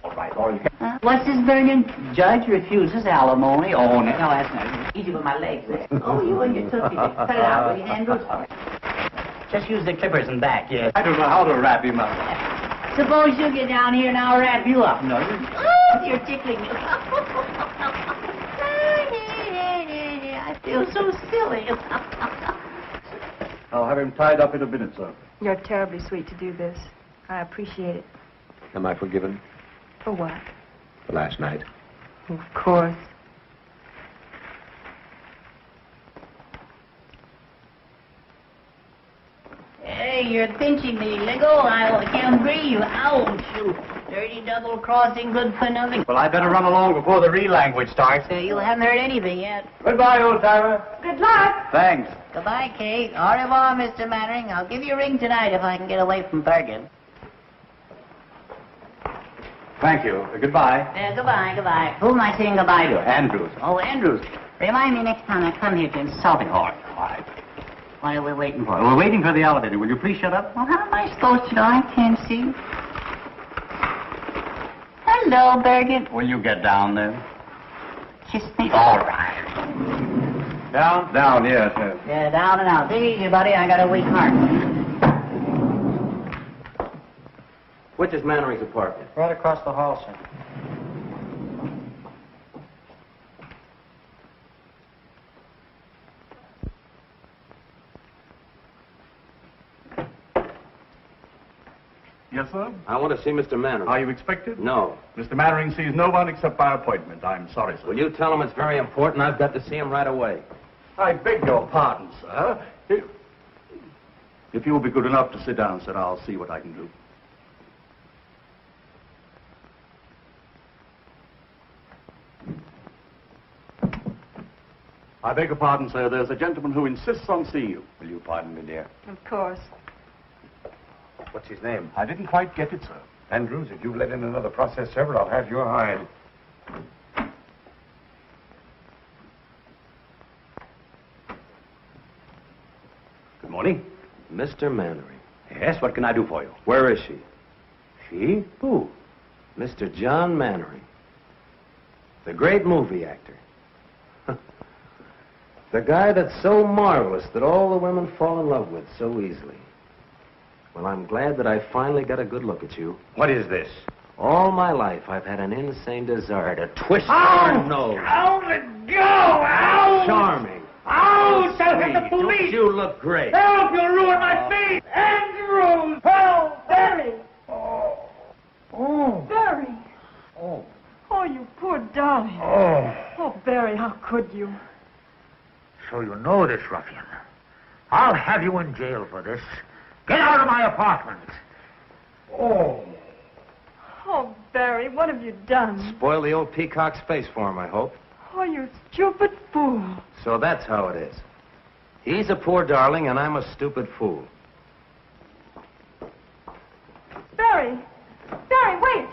All right. What's this, Bergen? Judge refuses alimony. Oh, no, that's not easy with my legs there. Oh, you and your tootsie. Cut it out, will you, Andrews? All right. Just use the clippers and back, yes. I don't know how to wrap him up. Suppose you get down here and I'll wrap you up. No, you're tickling me. I feel so silly. I'll have him tied up in a minute, sir. You're terribly sweet to do this. I appreciate it. Am I forgiven? For what? For last night. Of course. Hey, you're pinching me. Let go. I can't breathe. Ouch. You dirty double crossing, good for nothing. Well, I better run along before the real language starts. You haven't heard anything yet. Goodbye, old-timer. Good luck. Thanks. Goodbye, Kate. Au revoir, Mr. Mannering. I'll give you a ring tonight if I can get away from Bergen. Thank you. Goodbye. Goodbye. Who am I saying goodbye to? Andrews. Oh, Andrews. Remind me next time I come here to insult him. All right. What are we waiting for? We're waiting for the elevator. Will you please shut up? Well, how am I supposed to know? I can't see. Hello, Bergen. Will you get down there? Kiss me. All right. Down? Down, yes, yes. Yeah, down and out. Take it easy, buddy. I got a weak heart. Which is Mannering's apartment? Right across the hall, sir. Yes, sir? I want to see Mr. Mannering. Are you expected? No. Mr. Mannering sees no one except by appointment. I'm sorry, sir. Will you tell him it's very important? I've got to see him right away. I beg your pardon, sir. If you will be good enough to sit down, sir, I'll see what I can do. I beg your pardon, sir. There's a gentleman who insists on seeing you. Will you pardon me, dear? Of course. What's his name? I didn't quite get it, sir. Andrews, if you've let in another process server, I'll have your hide. Good morning. Mr. Mannering. Yes, what can I do for you? Where is she? She? Who? Mr. John Mannering. The great movie actor. The guy that's so marvelous that all the women fall in love with so easily. Well, I'm glad that I finally got a good look at you. What is this? All my life, I've had an insane desire to twist your nose. Ow, let go! Ow! Charming. Ow! Tell him the Sweet. police! Don't you look great? Help! You'll ruin my face! Andrews! Help! Barry! Oh. Barry! Oh. Oh, you poor darling. Oh. Oh, Barry, how could you? So you know this ruffian. I'll have you in jail for this. Get out of my apartment. Oh. Oh, Barry, what have you done? Spoil the old peacock's face for him, I hope. Oh, you stupid fool. So that's how it is. He's a poor darling, and I'm a stupid fool. Barry! Barry, wait!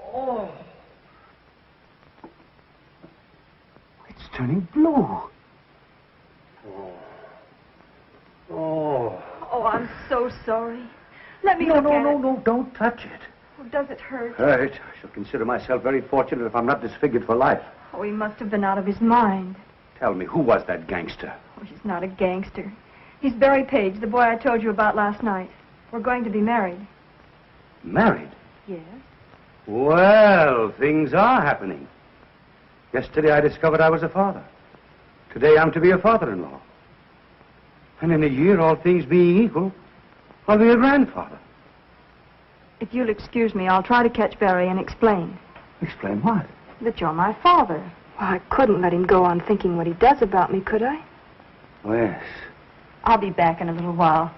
Oh. It's turning blue. Oh. Oh. Oh, I'm so sorry. Let me No, look no, at no, it. no, don't touch it. Oh, does it hurt? Right. I shall consider myself very fortunate if I'm not disfigured for life. Oh, he must have been out of his mind. Tell me, who was that gangster? Oh, he's not a gangster. He's Barry Paige, the boy I told you about last night. We're going to be married. Married? Yes. Well, things are happening. Yesterday I discovered I was a father. Today I'm to be a father-in-law. And in a year, all things being equal, I'll be a grandfather. If you'll excuse me, I'll try to catch Barry and explain. Explain what? That you're my father. Well, I couldn't let him go on thinking what he does about me, could I? Oh, yes. I'll be back in a little while.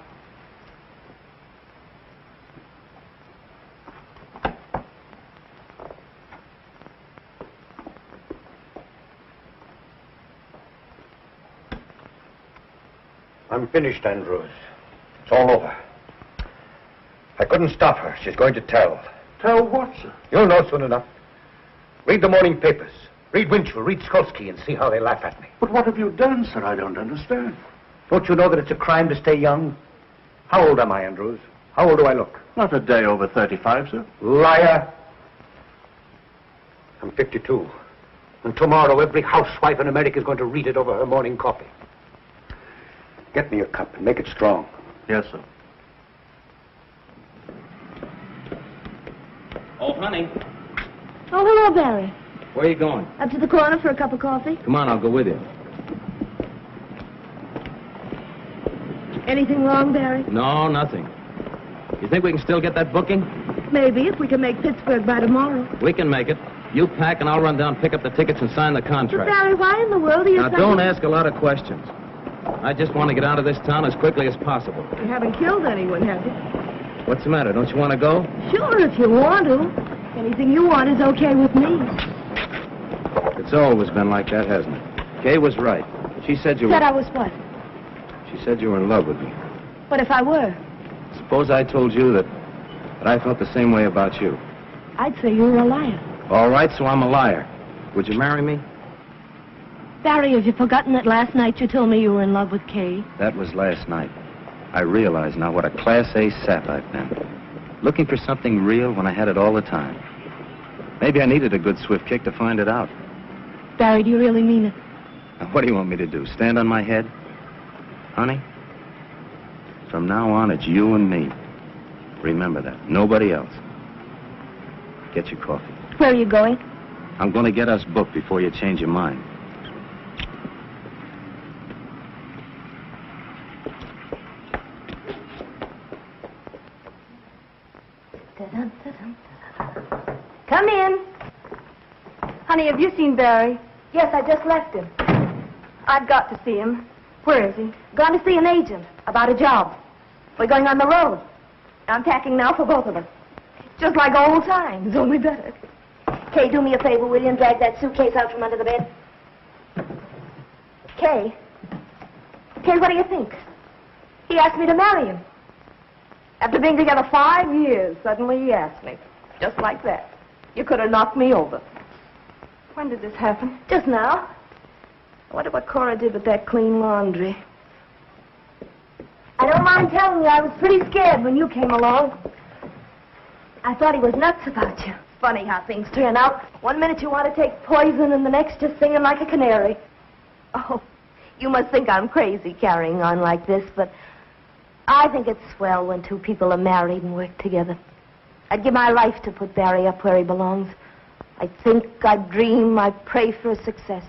I'm finished, Andrews. It's all over. I couldn't stop her. She's going to tell. Tell what, sir? You'll know soon enough. Read the morning papers. Read Winchell, read Skolsky, and see how they laugh at me. But what have you done, sir? I don't understand. Don't you know that it's a crime to stay young? How old am I, Andrews? How old do I look? Not a day over 35, sir. Liar! I'm 52. And tomorrow every housewife in America is going to read it over her morning coffee. Get me a cup and make it strong. Yes, sir. Oh, honey. Oh, hello, Barry. Where are you going? Up to the corner for a cup of coffee. Come on, I'll go with you. Anything wrong, Barry? No, nothing. You think we can still get that booking? Maybe, if we can make Pittsburgh by tomorrow. We can make it. You pack and I'll run down, pick up the tickets, and sign the But, contract. Barry, why in the world are you Now, don't ask a lot of questions. I just want to get out of this town as quickly as possible. You haven't killed anyone, have you? What's the matter? Don't you want to go? Sure, if you want to. Anything you want is okay with me. It's always been like that, hasn't it? Kay was right. She said you were... Said I was what? She said you were in love with me. What if I were? Suppose I told you that I felt the same way about you. I'd say you were a liar. All right, so I'm a liar. Would you marry me? Barry, have you forgotten that last night you told me you were in love with Kay? That was last night. I realize now what a Class A sap I've been. Looking for something real when I had it all the time. Maybe I needed a good swift kick to find it out. Barry, do you really mean it? Now, what do you want me to do, stand on my head? Honey, from now on, it's you and me. Remember that. Nobody else. Get your coffee. Where are you going? I'm going to get us booked before you change your mind. Come in. Honey, have you seen Barry? Yes, I just left him. I've got to see him. Where is he? Gone to see an agent about a job. We're going on the road. I'm packing now for both of us. Just like old times, only better. Kay, do me a favor, will you, and drag that suitcase out from under the bed? Kay? Kay, what do you think? He asked me to marry him. After being together 5 years, suddenly he asked me. Just like that. You could have knocked me over. When did this happen? Just now. I wonder what Cora did with that clean laundry. I don't mind telling you, I was pretty scared when you came along. I thought he was nuts about you. Funny how things turn out. 1 minute you want to take poison, and the next just singing like a canary. Oh, you must think I'm crazy carrying on like this, but I think it's swell when two people are married and work together. I'd give my life to put Barry up where he belongs. I think, I dream, I pray for his success.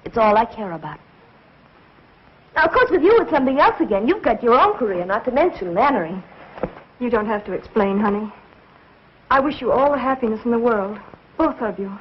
It's all I care about. Now, of course, with you, it's something else again. You've got your own career, not to mention mannering. You don't have to explain, honey. I wish you all the happiness in the world. Both of you.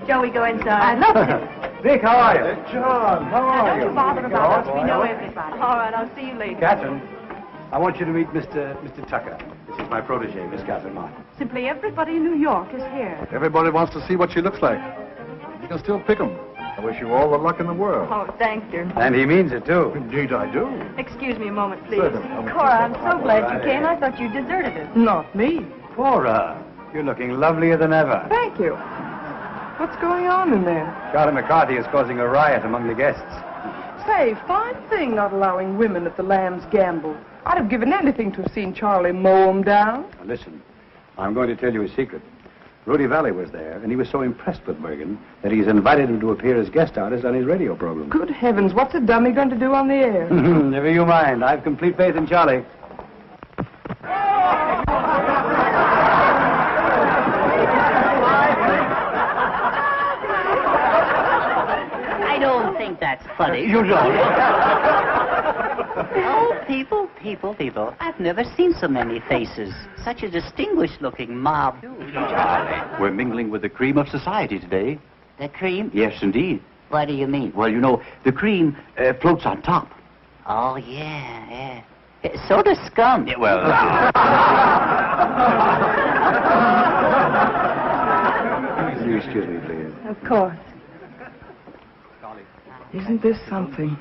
Shall we go inside? I'd love to. Dick, how are you? John, how are you? Don't bother about us. We know everybody. All right, I'll see you later. Katherine, I want you to meet Mr. Tucker. This is my protege, Miss Katherine Martin. Simply everybody in New York is here. Everybody wants to see what she looks like. You can still pick 'em. I wish you all the luck in the world. Oh, thank you. And he means it, too. Indeed, I do. Excuse me a moment, please. Certainly. Cora, I'm so glad you came. I thought you deserted us. Not me. Cora, you're looking lovelier than ever. Thank you. What's going on in there? Charlie McCarthy is causing a riot among the guests. Say, fine thing not allowing women at the Lamb's gamble. I'd have given anything to have seen Charlie mow 'em down. Now, listen, I'm going to tell you a secret. Rudy Valley was there, and he was so impressed with Bergen that he's invited him to appear as guest artist on his radio program. Good heavens, what's a dummy going to do on the air? Never you mind. I've complete faith in Charlie. I don't think that's funny. You don't. Oh, people. I've never seen so many faces. Such a distinguished-looking mob. Charlie, we're mingling with the cream of society today. The cream? Yes, indeed. What do you mean? Well, you know, the cream floats on top. Oh, yeah. So does scum. Yeah, well... You excuse me, please. Of course. Isn't this something?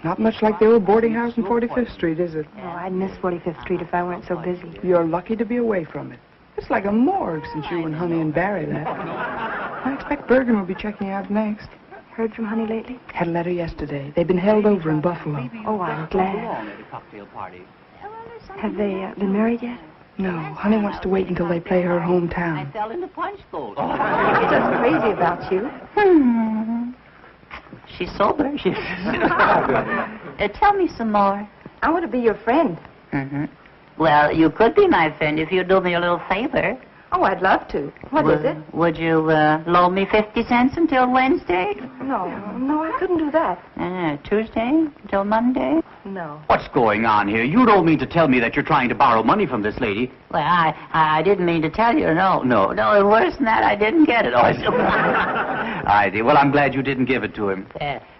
Not much like the old boarding house in 45th Street, is it? Oh, I'd miss 45th Street if I weren't so busy. You're lucky to be away from it. It's like a morgue since you and Honey and Barry left. I expect Bergen will be checking out next. Heard from Honey lately? Had a letter yesterday. They've been held over in Buffalo. Oh, I'm glad. Have they been married yet? No, Honey wants to wait until they play her hometown. I fell in the punch bowl. She's just crazy about you. She's sober. Tell me some more. I want to be your friend. Mm-hmm. Well, you could be my friend if you'd do me a little favor. Oh, I'd love to. What is it? Would you loan me 50 cents until Wednesday? No, I couldn't do that. Tuesday until Monday? No. What's going on here? You don't mean to tell me that you're trying to borrow money from this lady? Well, I didn't mean to tell you. No, worse than that, I didn't get it. I did. Well, I'm glad you didn't give it to him.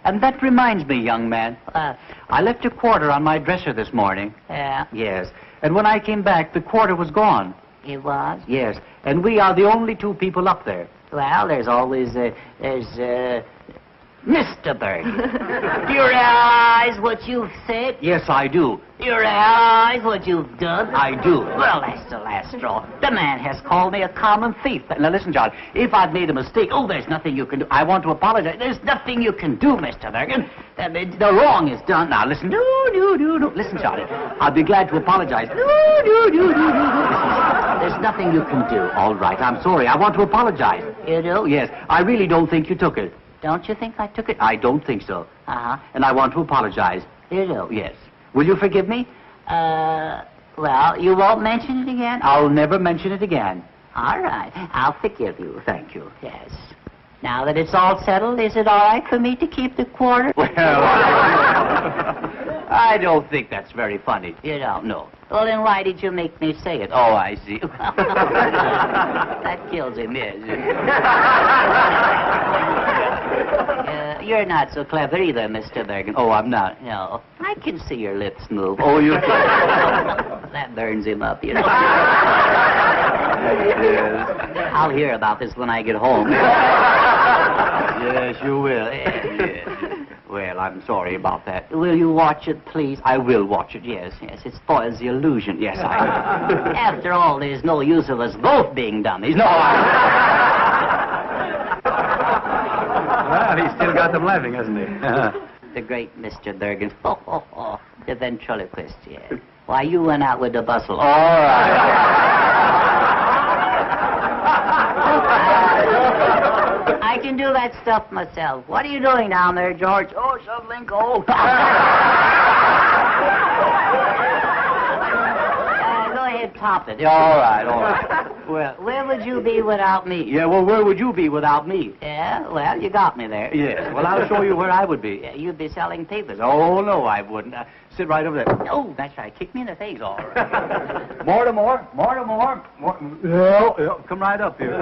And that reminds me, young man. I left a quarter on my dresser this morning. Yes. And when I came back, the quarter was gone. It was? Yes. And we are the only two people up there. Well, there's always, Mr. Bergen. Do you realize what you've said? Yes, I do. Do you realize what you've done? I do. Well, that's the last straw. The man has called me a common thief. Now, listen, John, if I've made a mistake, there's nothing you can do. I want to apologize. There's nothing you can do, Mr. Bergen. The wrong is done. Now, listen. No. Listen, Johnny. I'll be glad to apologize. No. There's nothing you can do. All right, I'm sorry. I want to apologize. You do? Yes. I really don't think you took it. Don't you think I took it? I don't think so. Uh-huh. And I want to apologize. You do? Yes. Will you forgive me? Well, you won't mention it again? I'll never mention it again. All right. I'll forgive you. Thank you. Yes. Now that it's all settled, is it all right for me to keep the quarter? Well, I don't think that's very funny. You don't? No. Well, then why did you make me say it? Oh, I see. That kills him, yes. You're not so clever either, Mr. Bergen. Oh, I'm not. No. I can see your lips move. Oh, you can? That burns him up, you know. I'll hear about this when I get home. Yes, you will. Yes. Well, I'm sorry about that. Will you watch it, please? I will watch it, yes. It spoils the illusion. Yes, I will. After all, there's no use of us both being dummies. No, Well, he's still got them laughing, hasn't he? The great Mr. Bergen. The ventriloquist, yes. Why, you went out with the bustle. All right. I can do that stuff myself. What are you doing down there, George? Oh, shoveling coal. Go ahead, top it. All right. Well, where would you be without me? Yeah, well, where would you be without me? Yeah, well, you got me there. Yes, well, I'll show you where I would be. Yeah, you'd be selling papers. Oh, no, I wouldn't. Sit right over there. Oh, that's right. Kick me in the face. All right. Mortimer. Yeah, come right up here.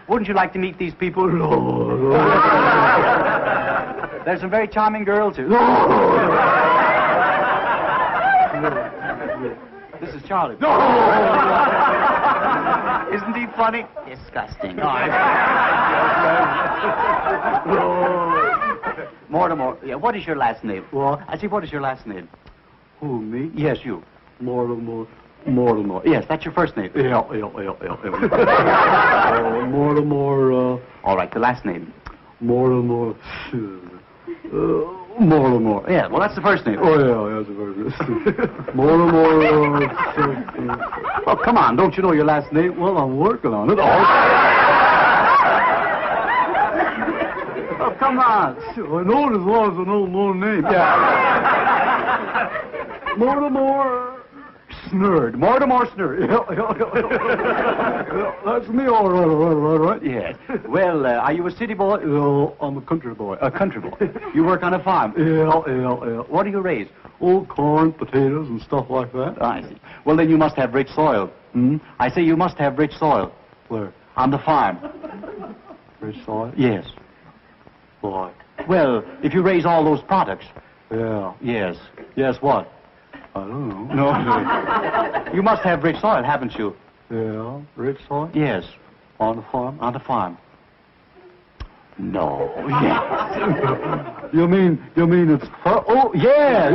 Wouldn't you like to meet these people? There's some very charming girls here. This is Charlie. Isn't he funny? Disgusting. Mortimer, yeah, what is your last name? Well, I see, what is your last name? Who, me? Yes, you. Mortimer. Yes, that's your first name. Yeah. Mortimer, all right, the last name. Mortimer. Yeah, well, that's the first name. Oh, yeah, that's the first name. Mortimer. Oh, come on, don't you know your last name? Well, I'm working on it. Oh, come on. I know it as long as I know my name. Yeah. Mortimer Snerd. Yeah, that's me, all right. Yes. Well, are you a city boy? No, I'm a country boy. A country boy. You work on a farm? Yeah. What do you raise? Oh, corn, potatoes, and stuff like that. I see. Well, then you must have rich soil. I say you must have rich soil. Where? On the farm. Rich soil? Yes. What? Well, if you raise all those products. Yeah. Yes. Yes, what? I don't know. No. You must have rich soil, haven't you? Yeah, rich soil? Yes. On the farm? On the farm. No. Yes. You mean it's fur? Oh, yeah.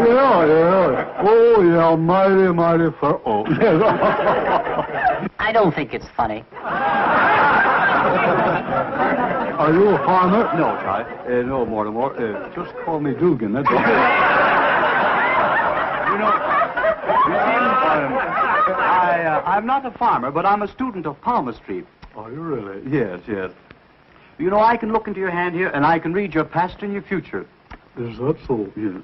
Oh, yeah, mighty fur. Oh. I don't think it's funny. Are you a farmer? No, Charlie. No, Mortimer. Just call me Dugan, that's all. I'm not a farmer, but I'm a student of palmistry. Are you really? Yes. You know, I can look into your hand here, and I can read your past and your future. Is that so? Yeah.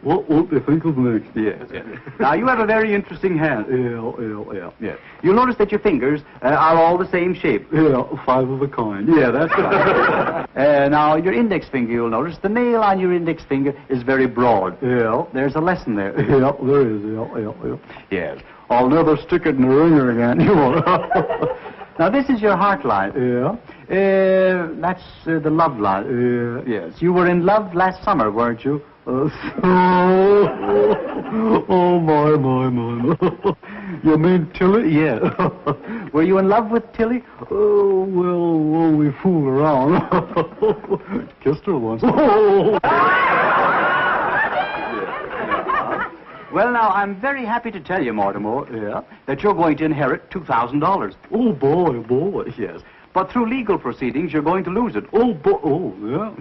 What will they think of next? Yes. Now, you have a very interesting hand. Yeah. You'll notice that your fingers are all the same shape. Yeah, 5 of a kind. Yeah, that's right. Now, your index finger, you'll notice, the nail on your index finger is very broad. Yeah. There's a lesson there. Yeah, there is. Yeah. Yes. I'll never stick it in the ringer again. You won't. Now, this is your heart line. Yeah. That's the love line. Yes. You were in love last summer, weren't you? Oh, my. You mean Tilly? Yeah. Were you in love with Tilly? Oh, well, we fool around. Kissed her once. Well, now, I'm very happy to tell you, Mortimer, that you're going to inherit $2,000. Oh, boy, yes. But through legal proceedings, you're going to lose it. Oh, boy, yeah.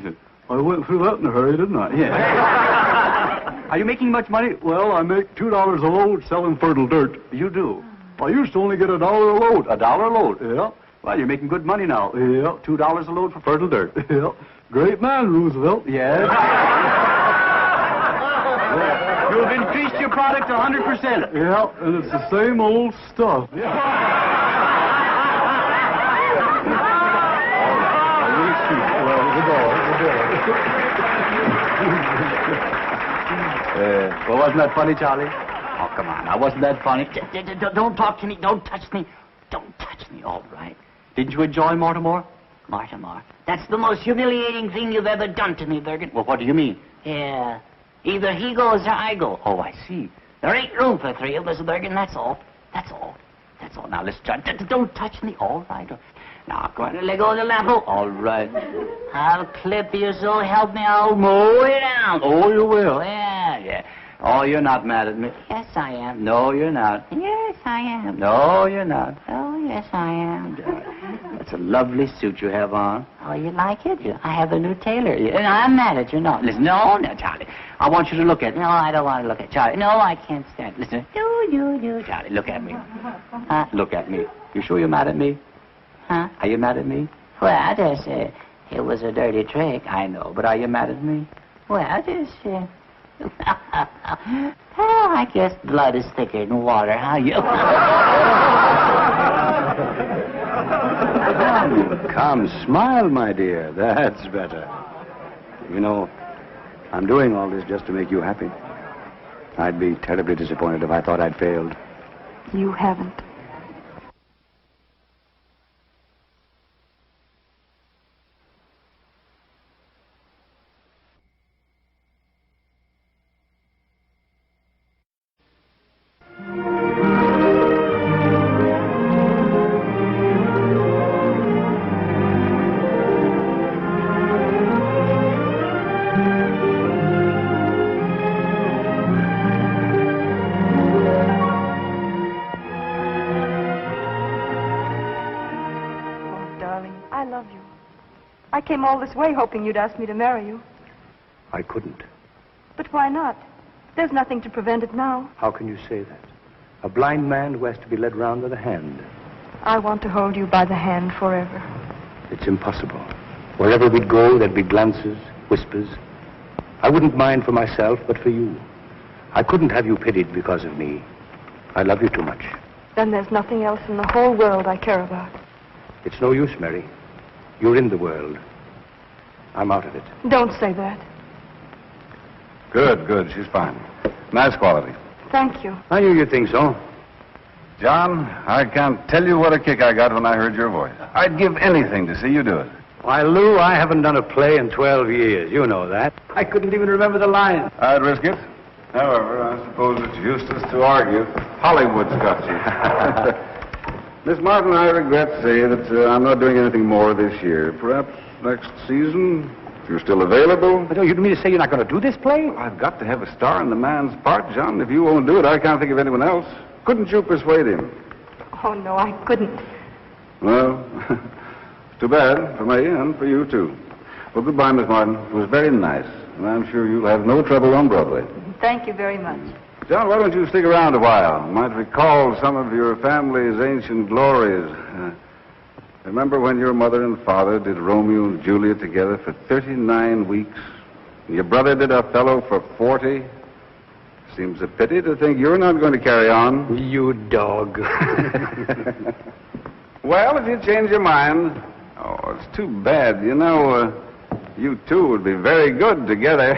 I went through that in a hurry, didn't I? Yeah. Are you making much money? Well, I make $2 a load selling fertile dirt. You do? I used to only get $1 a load. $1 a load, yeah. Well, you're making good money now. Yeah, $2 a load for fertile dirt. Yeah. Great man, Roosevelt. Yes. You've increased your product 100%. Yeah, and it's the same old stuff. Yeah. Well, wasn't that funny, Charlie? Oh, come on. Now, wasn't that funny? Don't talk to me. Don't touch me. Don't touch me, all right. Didn't you enjoy Mortimer? Mortimer. That's the most humiliating thing you've ever done to me, Bergen. Well, what do you mean? Yeah. Either he goes or I go. Oh, I see. There ain't room for three of us, Bergen. That's all. That's all. That's all. Now, let's try. Don't touch me. All right. Now, go on and let go of the lamp. All right. I'll clip you, so help me. I'll mow you down. Oh, you will? Yeah. Oh, you're not mad at me. Yes, I am. No, you're not. Yes, I am. No, you're not. Oh, yes, I am. That's a lovely suit you have on. Oh, you like it? I have a new tailor. I'm mad at you. No, listen. No, Charlie. I want you to look at it. No, I don't want to look at Charlie. No, I can't stand it. Listen. No. Charlie, look at me. Look at me. You sure you're mad at me? Huh? Are you mad at me? Well, I just it was a dirty trick. I know, but are you mad at me? Well, I just well, I guess blood is thicker than water. How you? Come, smile, my dear. That's better. You know, I'm doing all this just to make you happy. I'd be terribly disappointed if I thought I'd failed. You haven't. I came all this way hoping you'd ask me to marry you. I couldn't. But why not? There's nothing to prevent it now. How can you say that? A blind man who has to be led round with a hand. I want to hold you by the hand forever. It's impossible. Wherever we'd go, there'd be glances, whispers. I wouldn't mind for myself, but for you. I couldn't have you pitied because of me. I love you too much. Then there's nothing else in the whole world I care about. It's no use, Mary. You're in the world. I'm out of it. Don't say that. Good. She's fine. Nice quality. Thank you. I knew you'd think so. John, I can't tell you what a kick I got when I heard your voice. I'd give anything to see you do it. Why, Lou, I haven't done a play in 12 years. You know that. I couldn't even remember the line. I'd risk it. However, I suppose it's useless to argue. Hollywood's got you. Miss Martin, I regret to say that I'm not doing anything more this year. Perhaps next season, if you're still available. But you don't mean to say you're not going to do this play? Well, I've got to have a star in the man's part, John. If you won't do it, I can't think of anyone else. Couldn't you persuade him? Oh, no, I couldn't. Well, it's too bad for me and for you, too. Well, goodbye, Miss Martin. It was very nice, and I'm sure you'll have no trouble on Broadway. Thank you very much. John, why don't you stick around a while? You might recall some of your family's ancient glories. Remember when your mother and father did Romeo and Juliet together for 39 weeks? And your brother did Othello for 40? Seems a pity to think you're not going to carry on. You dog. Well, if you change your mind... Oh, it's too bad. You know, you two would be very good together.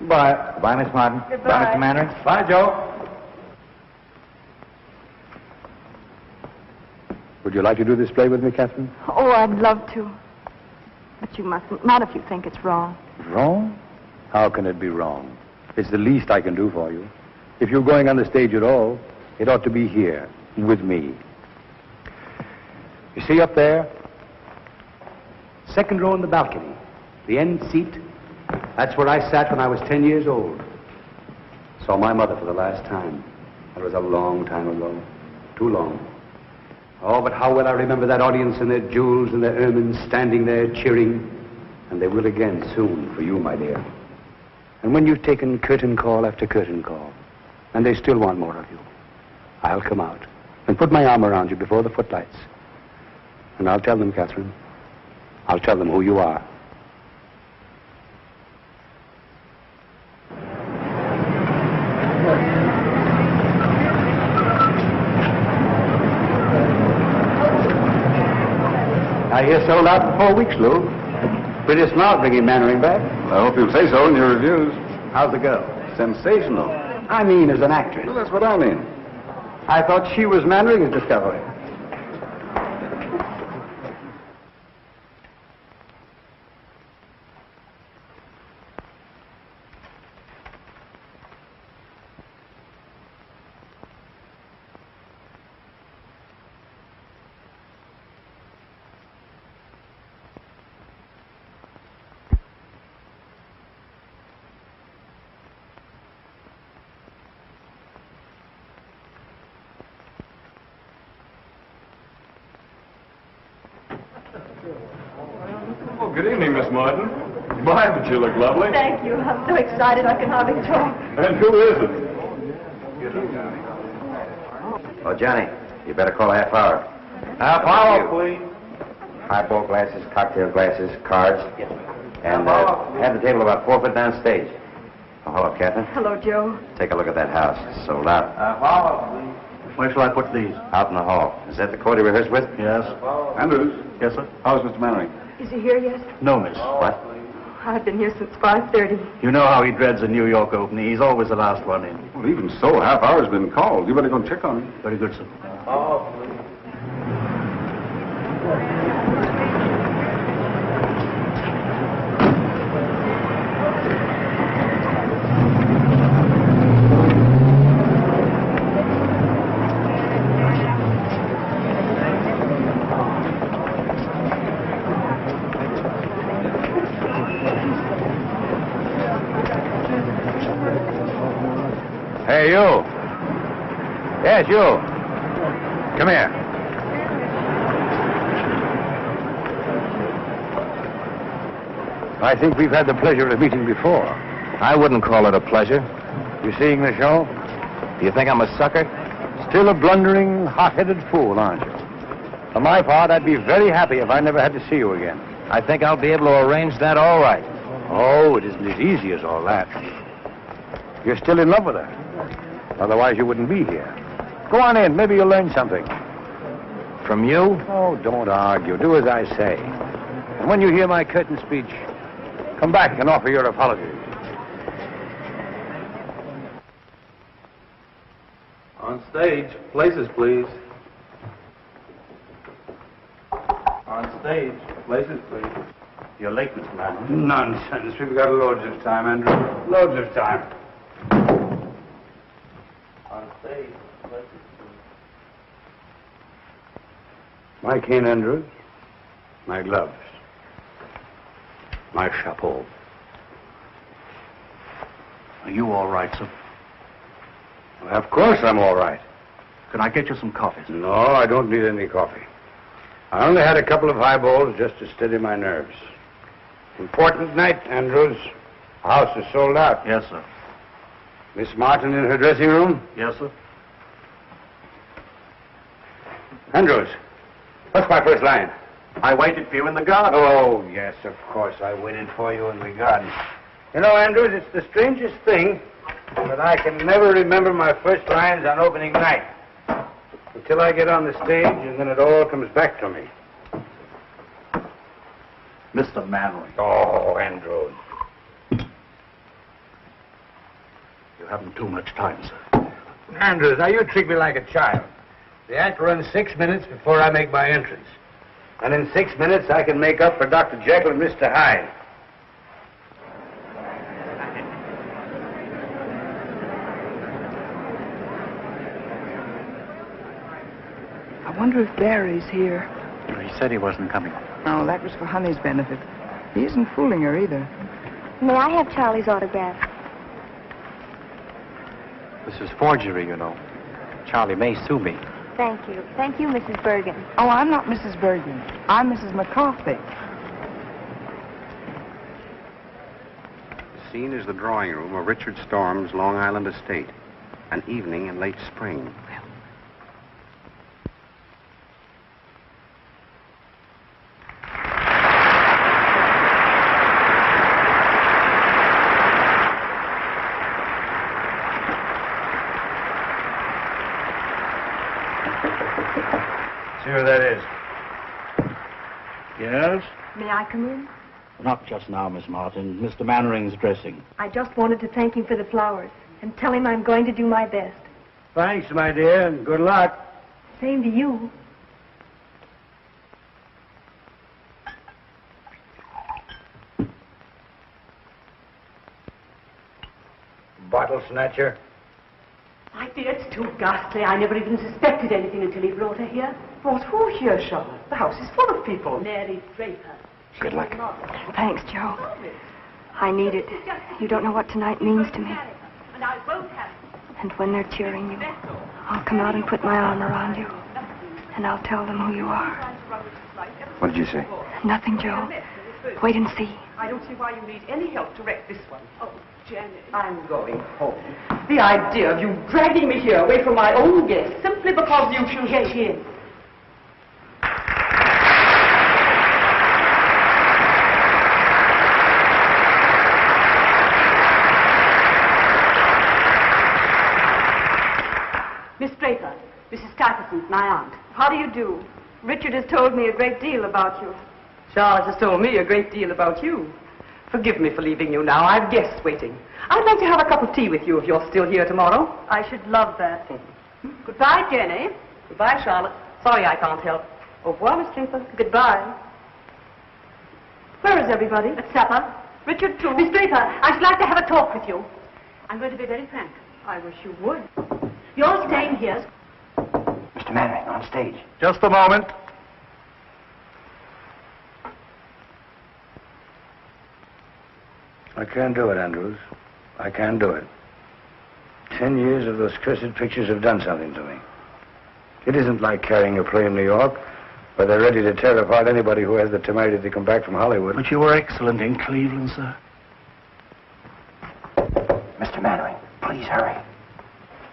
Bye. Goodbye, Miss Martin. Goodbye. Bye, Mr. Manners. Bye, Joe. Would you like to do this play with me, Katherine? Oh, I'd love to. But you mustn't. Not if you think it's wrong. Wrong? How can it be wrong? It's the least I can do for you. If you're going on the stage at all, it ought to be here, with me. You see up there? Second row in the balcony. The end seat. That's where I sat when I was 10 years old. Saw my mother for the last time. That was a long time ago. Too long. Oh, but how well I remember that audience and their jewels and their ermines standing there cheering. And they will again soon for you, my dear. And when you've taken curtain call after curtain call, and they still want more of you, I'll come out and put my arm around you before the footlights. And I'll tell them, Katherine, I'll tell them who you are. I hear sold out for 4 weeks, Lou. Pretty smart bringing Mannering back. I hope you'll say so in your reviews. How's the girl? Sensational. I mean, as an actress. Well, that's what I mean. I thought she was Mannering's discovery. Good evening, Miss Martin. My, but you look lovely. Thank you. I'm so excited I can hardly talk. And who is it? Oh, Johnny, you better call a half hour. Half hour, please. Highball glasses, cocktail glasses, cards. And have the table about 4 foot down stage. Oh, hello, Katherine. Hello, Joe. Take a look at that house. It's sold out. Half hour, please. Where shall I put these? Out in the hall. Is that the court he rehearsed with? Yes. Andrews. Yes, sir? How's Mr. Mannering? Is he here yet? No, miss. What? I've been here since 5:30. You know how he dreads a New York opening. He's always the last one in. Well, even so, half hour's been called. You better go check on him. Very good, sir. Oh, please. Hey, you. Yes, you. Come here. I think we've had the pleasure of meeting before. I wouldn't call it a pleasure. You seeing the show? Do you think I'm a sucker? Still a blundering, hot-headed fool, aren't you? For my part, I'd be very happy if I never had to see you again. I think I'll be able to arrange that all right. Oh, it isn't as easy as all that. You're still in love with her. Otherwise, you wouldn't be here. Go on in. Maybe you'll learn something. From you? Oh, don't argue. Do as I say. And when you hear my curtain speech, come back and offer your apologies. On stage. Places, please. On stage. Places, please. You're late, Mr. Manning. Nonsense. We've got loads of time, Andrew. Loads of time. On stage. Places, please. My cane, Andrews. My gloves. My chapeau. Are you all right, sir? Well, of course I'm all right. Can I get you some coffee, sir? No, I don't need any coffee. I only had a couple of highballs just to steady my nerves. Important night, Andrews. The house is sold out. Yes, sir. Miss Martin in her dressing room? Yes, sir. Andrews, what's my first line? I waited for you in the garden. Oh, yes, of course. I waited for you in the garden. You know, Andrews, it's the strangest thing, but I can never remember my first lines on opening night. Until I get on the stage, and then it all comes back to me. Mr. Mannering. Oh, Andrews. You haven't too much time, sir. Andrews, now you treat me like a child. The act runs 6 minutes before I make my entrance. And in 6 minutes, I can make up for Dr. Jekyll and Mr. Hyde. I wonder if Barry's here. He said he wasn't coming. Oh, that was for Honey's benefit. He isn't fooling her either. May I have Charlie's autograph? This is forgery, you know. Charlie may sue me. Thank you. Thank you, Mrs. Bergen. Oh, I'm not Mrs. Bergen. I'm Mrs. McCarthy. The scene is the drawing room of Richard Storm's Long Island estate. An evening in late spring. See who that is. Yes? May I come in? Not just now, Miss Martin. Mr. Mannering's dressing. I just wanted to thank him for the flowers and tell him I'm going to do my best. Thanks, my dear, and good luck. Same to you. Bottle snatcher. My dear, it's too ghastly. I never even suspected anything until he brought her here. Brought who here, Charlotte? The house is full of people. Mary Draper. Good luck. Thanks, Joe. I need it. You don't know what tonight means to me. And I won't have it. And when they're cheering you, I'll come out and put my arm around you. And I'll tell them who you are. What did you say? Nothing, Joe. Wait and see. I don't see why you need any help to wreck this one. Oh, Jenny. I'm going home. The idea of you dragging me here away from my own guests simply because you should get in. Miss Draper, this is Katherine, my aunt. How do you do? Richard has told me a great deal about you. Charlotte has told me a great deal about you. Forgive me for leaving you now. I've guests waiting. I'd like to have a cup of tea with you if you're still here tomorrow. I should love that. Goodbye, Jenny. Goodbye, Charlotte. Sorry I can't help. Au revoir, Miss Draper. Goodbye. Where is everybody? At supper. Richard, too. Miss Draper, I should like to have a talk with you. I'm going to be very frank. I wish you would. You're staying here. Mr. Mannering, on stage. Just a moment. I can't do it, Andrews. I can't do it. 10 years of those cursed pictures have done something to me. It isn't like carrying a play in New York, where they're ready to tear apart anybody who has the temerity to come back from Hollywood. But you were excellent in Cleveland, sir. Mr. Mannering, please hurry.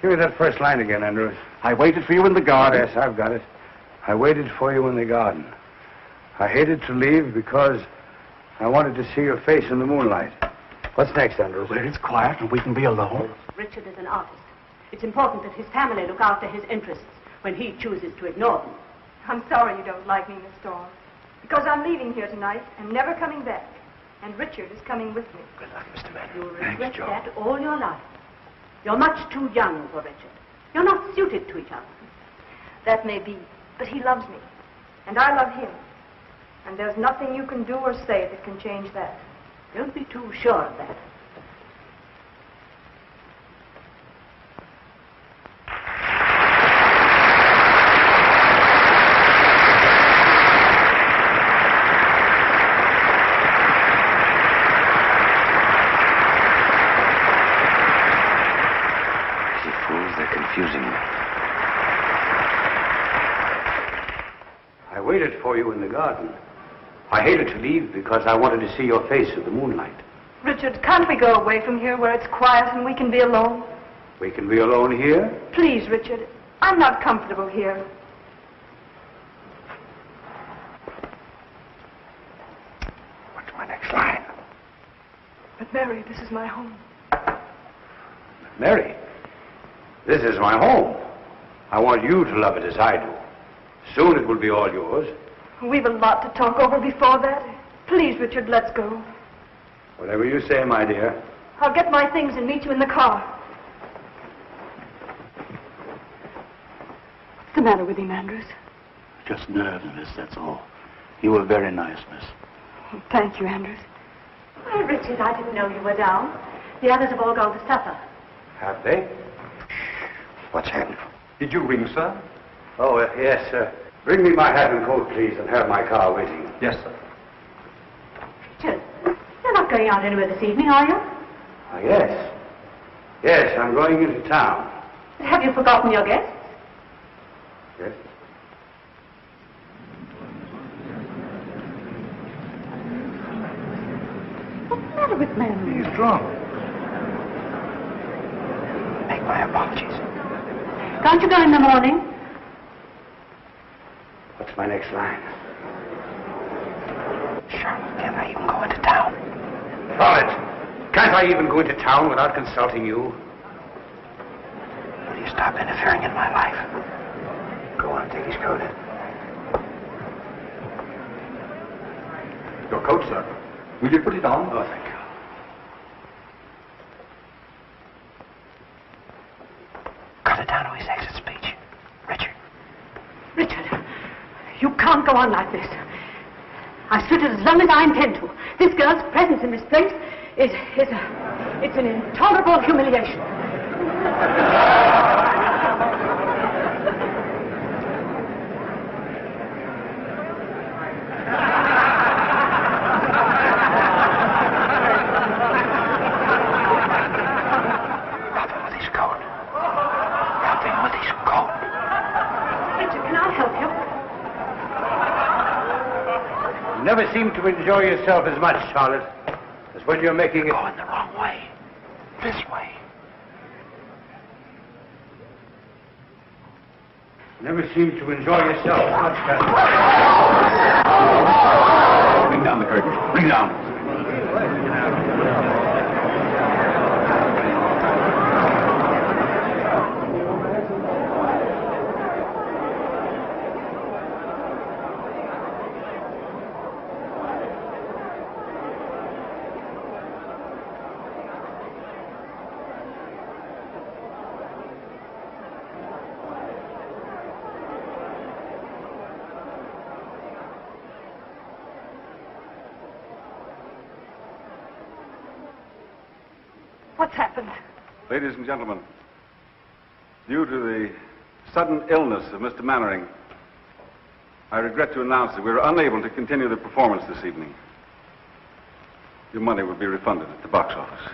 Give me that first line again, Andrews. I waited for you in the garden. Yes, I've got it. I waited for you in the garden. I hated to leave because I wanted to see your face in the moonlight. What's next, Andrews? Where it's quiet and we can be alone. Richard is an artist. It's important that his family look after his interests when he chooses to ignore them. I'm sorry you don't like me, Miss Storm. Because I'm leaving here tonight and never coming back. And Richard is coming with me. Good luck, Mr. Mannering. You'll regret that all your life. You're much too young for Richard. You're not suited to each other. That may be, but he loves me. And I love him. And there's nothing you can do or say that can change that. Don't be too sure of that. You fools, they're confusing me. I waited for you in the garden. I hated to leave because I wanted to see your face in the moonlight. Richard, can't we go away from here where it's quiet and we can be alone? We can be alone here? Please, Richard. I'm not comfortable here. What's my next line? But, Mary, this is my home. Mary, this is my home. I want you to love it as I do. Soon it will be all yours. We've a lot to talk over before that. Please, Richard, let's go. Whatever you say, my dear. I'll get my things and meet you in the car. What's the matter with him, Andrews? Just nerves, miss, that's all. You were very nice, miss. Well, thank you, Andrews. Oh, Richard, I didn't know you were down. The others have all gone to supper. Have they? What's happened? Did you ring, sir? Oh, yes, sir. Bring me my hat and coat, please, and have my car waiting. Yes, sir. Richard, you're not going out anywhere this evening, are you? Yes. Yes, I'm going into town. Have you forgotten your guests? Yes? What's the matter with Manning? He's drunk. Make my apologies. Can't you go in the morning? What's my next line? Charlotte, can't I even go into town? Charlotte, can't I even go into town without consulting you? Will you stop interfering in my life? Go on, take his coat. Your coat, sir. Will you put it on? Oh, thank you. Cut it down to his exit speech. Richard. Richard, you can't go on like this. I stood it as long as I intend to. This girl's presence in this place it's an intolerable humiliation. Never seem to enjoy yourself as much, Charlotte, as when you're making it... Going the wrong way. This way. Never seem to enjoy yourself as much, Katherine. Bring down the curtain. Bring down. What's happened? Ladies and gentlemen, due to the sudden illness of Mr. Mannering, I regret to announce that we are unable to continue the performance this evening. Your money will be refunded at the box office.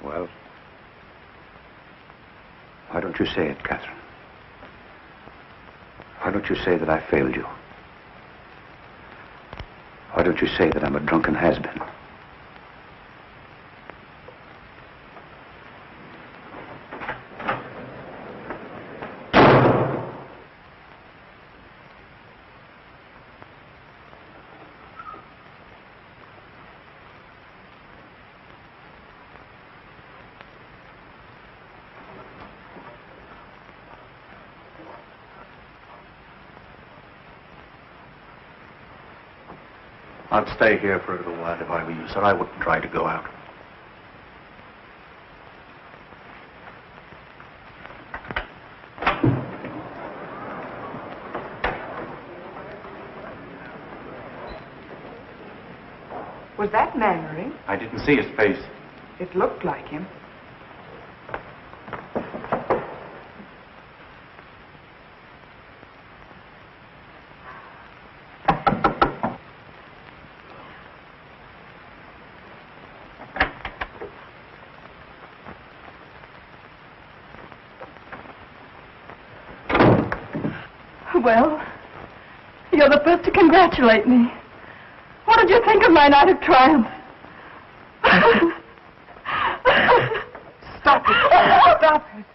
Well, why don't you say it, Katherine? Why don't you say that I failed you? Why don't you say that I'm a drunken has-been? I'd stay here for a little while if I were you, sir. I wouldn't try to go out. Was that Mannering? I didn't see his face. It looked like him. Well, you're the first to congratulate me. What did you think of my night of triumph? Stop it. Stop it.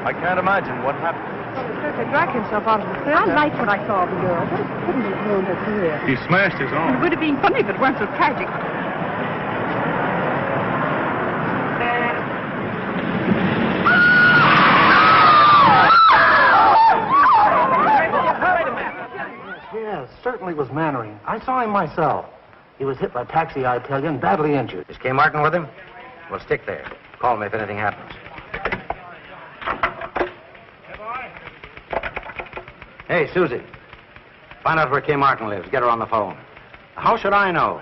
I can't imagine what happened. He dragged himself out of the theater. I liked what I saw of the girl, but it couldn't have ruined her career. He smashed his It arm. would have been funny if it weren't so tragic. Yes, certainly was Mannering. I saw him myself. He was hit by a taxi, I tell you, and badly injured. Is Kay Martin with him? Well, stick there. Call me if anything happens. Hey, Susie. Find out where Kay Martin lives. Get her on the phone. How should I know?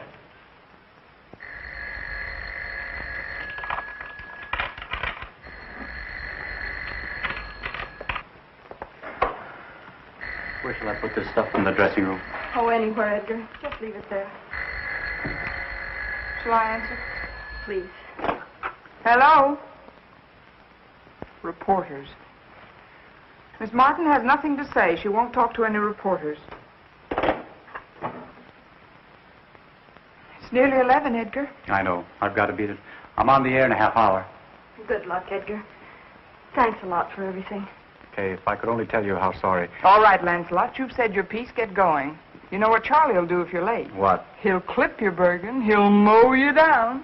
Where shall I put this stuff in the dressing room? Oh, anywhere, Edgar. Just leave it there. Shall I answer? Please. Hello? Reporters. Miss Martin has nothing to say. She won't talk to any reporters. It's nearly 11, Edgar. I know. I've got to beat it. I'm on the air in a half hour. Good luck, Edgar. Thanks a lot for everything. Okay, if I could only tell you how sorry. All right, Lancelot. You've said your piece. Get going. You know what Charlie will do if you're late. What? He'll clip you, Bergen. He'll mow you down.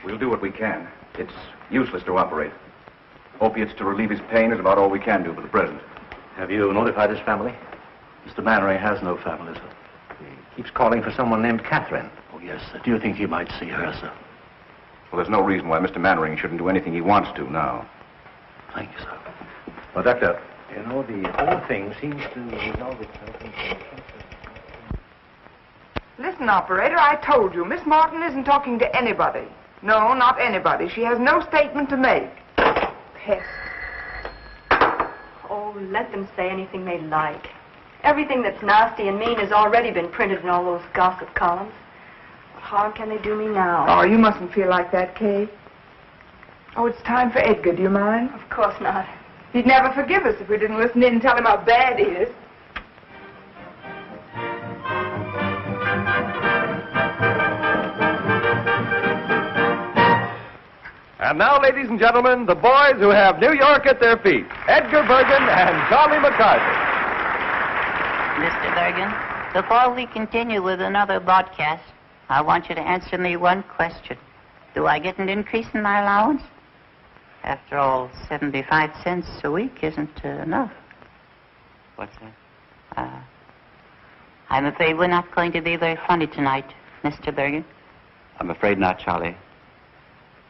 We'll do what we can. It's useless to operate. Opiates to relieve his pain is about all we can do for the present. Have you notified his family? Mr. Mannering has no family, sir. He keeps calling for someone named Katherine. Oh, yes, sir. Do you think he might see her, sir? Well, there's no reason why Mr. Mannering shouldn't do anything he wants to now. Thank you, sir. Well, Doctor, you know, the whole thing seems to resolve itself into... Listen, operator, I told you, Miss Martin isn't talking to anybody. No, not anybody. She has no statement to make. Pest. Oh, let them say anything they like. Everything that's nasty and mean has already been printed in all those gossip columns. What harm can they do me now? Oh, you mustn't feel like that, Kay. Oh, it's time for Edgar. Do you mind? Of course not. He'd never forgive us if we didn't listen in and tell him how bad he is. And now, ladies and gentlemen, the boys who have New York at their feet, Edgar Bergen and Charlie McCarthy. Mr. Bergen, before we continue with another broadcast, I want you to answer me one question. Do I get an increase in my allowance? After all, 75 cents a week isn't enough. What's that? I'm afraid we're not going to be very funny tonight, Mr. Bergen. I'm afraid not, Charlie.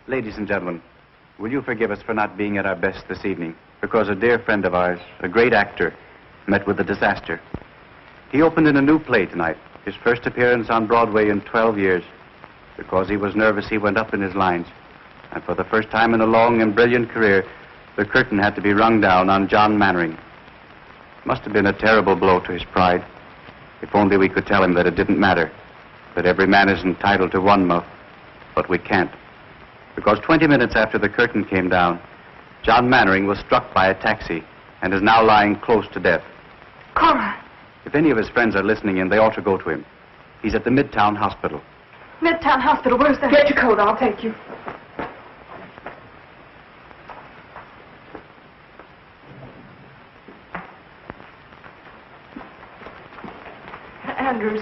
Ladies and gentlemen, will you forgive us for not being at our best this evening? Because a dear friend of ours, a great actor, met with a disaster. He opened in a new play tonight, his first appearance on Broadway in 12 years. Because he was nervous, he went up in his lines. And for the first time in a long and brilliant career, the curtain had to be rung down on John Mannering. It must have been a terrible blow to his pride. If only we could tell him that it didn't matter, that every man is entitled to one muff, but we can't. Because 20 minutes after the curtain came down, John Mannering was struck by a taxi and is now lying close to death. Cora! If any of his friends are listening in, they ought to go to him. He's at the Midtown Hospital. Midtown Hospital, where's that? Get your coat, I'll take you. Andrews,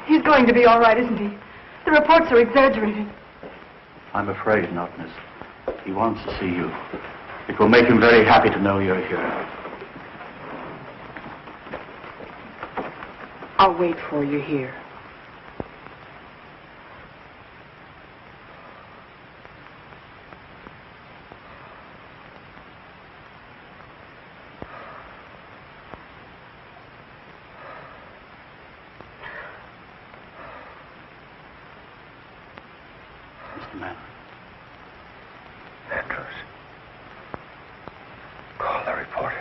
he's going to be all right, isn't he? The reports are exaggerating. I'm afraid not, miss. He wants to see you. It will make him very happy to know you're here. I'll wait for you here. Mr. Mannering. Andrews. Call the reporters.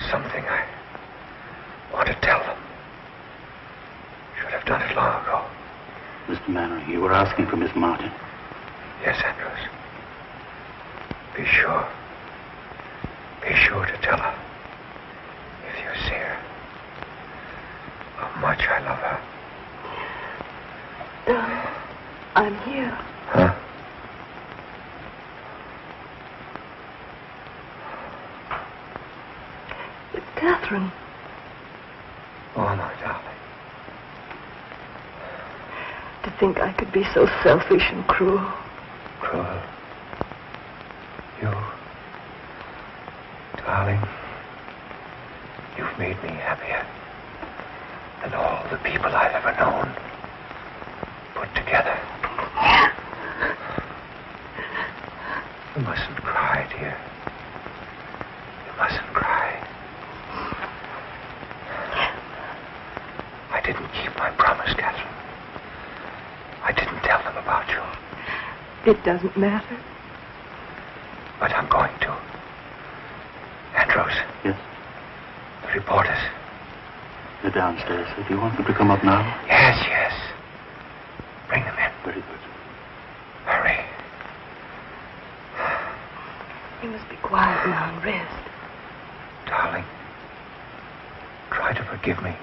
Something I want to tell them. Should have done it long ago. Mr. Mannering, you were asking for Miss Martin. Yes, Andrews. Be sure. Be sure to tell her. If you see her. How much I love her. Darling, I'm here. Huh? Katherine. Oh, my darling. To think I could be so selfish and cruel. Cruel. You. Darling. You've made me happier than all the people I've ever known put together. You mustn't cry, dear. You mustn't cry. I didn't keep my promise, Katherine. I didn't tell them about you. It doesn't matter. But I'm going to. Andrews. Yes? The reporters. They're downstairs. Do you want them to come up now? Yes, yes. Bring them in. Very good. Hurry. You must be quiet now and rest. Darling, try to forgive me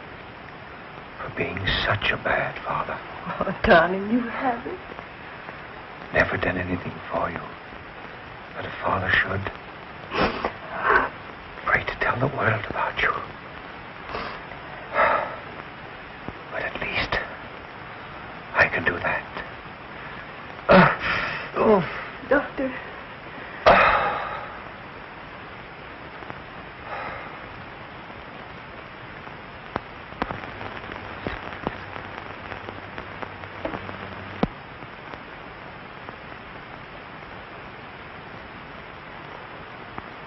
for being such a bad father. Oh, darling, you haven't. Never done anything for you that a father should. Afraid to tell the world about you. But at least I can do that. Doctor.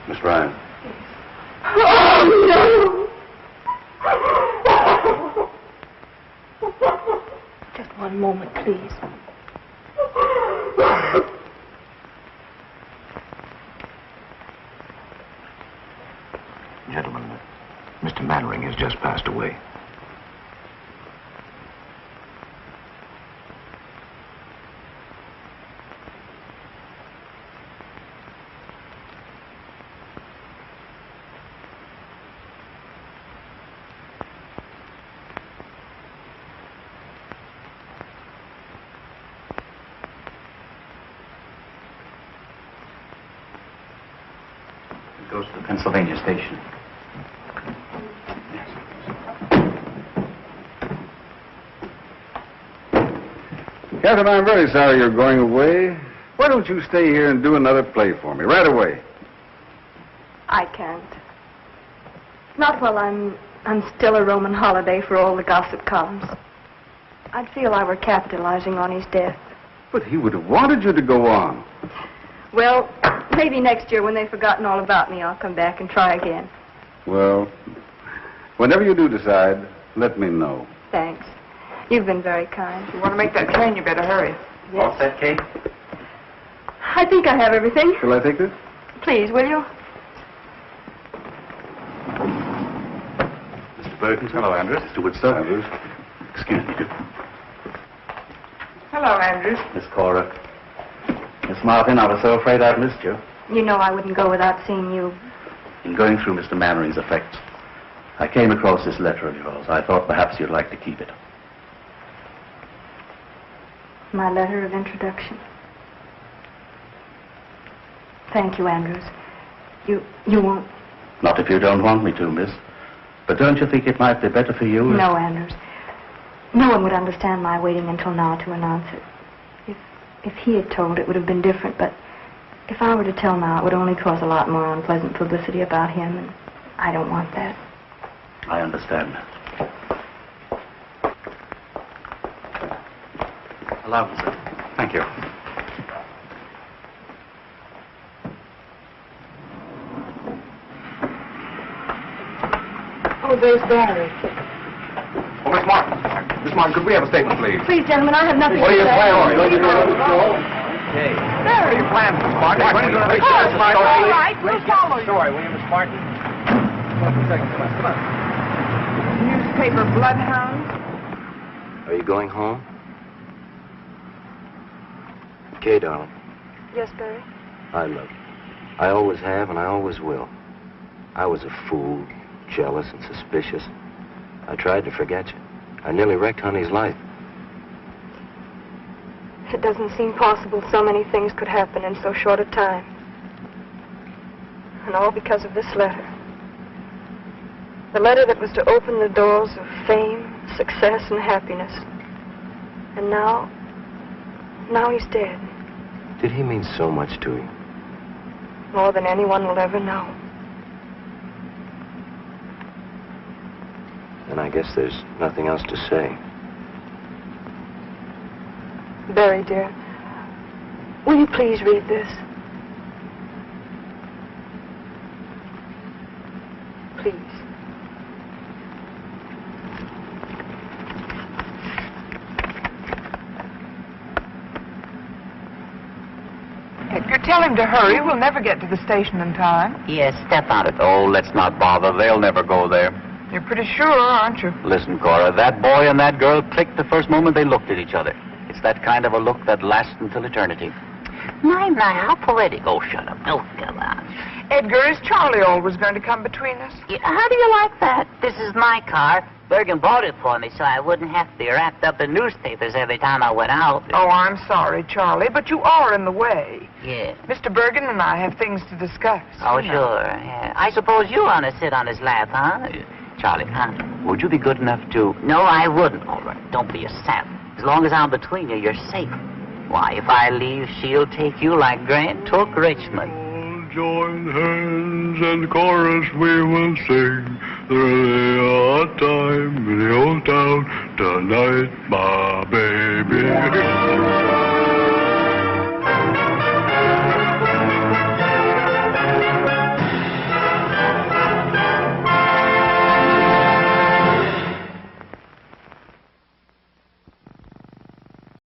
Miss Ryan. Oh, no! Just one moment, please. Gentlemen, Mr. Mannering has just passed away. It goes to the Pennsylvania station. Katherine, I'm very sorry you're going away. Why don't you stay here and do another play for me right away? I can't. Not while I'm still a Roman holiday for all the gossip columns. I'd feel I were capitalizing on his death. But he would have wanted you to go on. Well, maybe next year when they've forgotten all about me, I'll come back and try again. Well, whenever you do decide, let me know. Thanks. You've been very kind. If you want to make that train, you better hurry. Yes. All set, Kate? I think I have everything. Shall I take this? Please, will you? Mr. Bergen. Hello, Andrews. Mr. Woodstock. Andrews. Excuse me. Hello, Andrews. Miss Cora. Miss Martin, I was so afraid I'd missed you. You know I wouldn't go without seeing you. In going through Mr. Mannering's effects, I came across this letter of yours. I thought perhaps you'd like to keep it. My letter of introduction. Thank you, Andrews. You won't... Not if you don't want me to, miss. But don't you think it might be better for you? No, Andrews. No one would understand my waiting until now to announce it. If he had told, it would have been different, but if I were to tell now, it would only cause a lot more unpleasant publicity about him, and I don't want that. I understand. Allow me, sir. Thank you. Oh, there's Barry. Oh, Miss Martin. Miss Martin, could we have a statement, please? Please, gentlemen, I have nothing What to are your say. plans? Barry. What are your plans, Miss Martin? When are you going to make Oh, all right, we'll follow you. Sorry, will you, Miss Martin? Come on. Newspaper bloodhound. Are you going home? Okay, darling. Yes, Barry? I love you. I always have, and I always will. I was a fool, jealous and suspicious. I tried to forget you. I nearly wrecked Honey's life. It doesn't seem possible so many things could happen in so short a time. And all because of this letter. The letter that was to open the doors of fame, success, and happiness. And now he's dead. Did he mean so much to you? More than anyone will ever know. And I guess there's nothing else to say. Barry, dear, will you please read this? Please. Edgar, tell him to hurry. We'll never get to the station in time. Yes, step on it. Oh, let's not bother. They'll never go there. You're pretty sure, aren't you? Listen, Cora, that boy and that girl clicked the first moment they looked at each other. It's that kind of a look that lasts until eternity. My, how poetic. Oh, shut up. Oh, come on. Edgar, is Charlie always going to come between us? Yeah, how do you like that? This is my car. Bergen bought it for me so I wouldn't have to be wrapped up in newspapers every time I went out. Oh, I'm sorry, Charlie, but you are in the way. Yeah. Mr. Bergen and I have things to discuss. Oh, sure. Yeah. I suppose you want to sit on his lap, huh? Charlie, would you be good enough to... No, I wouldn't. All right, don't be a sap. As long as I'm between you, you're safe. Why, if I leave, she'll take you like Grant took Richmond. Join hands and chorus we will sing. There's a time in the old town tonight, my baby.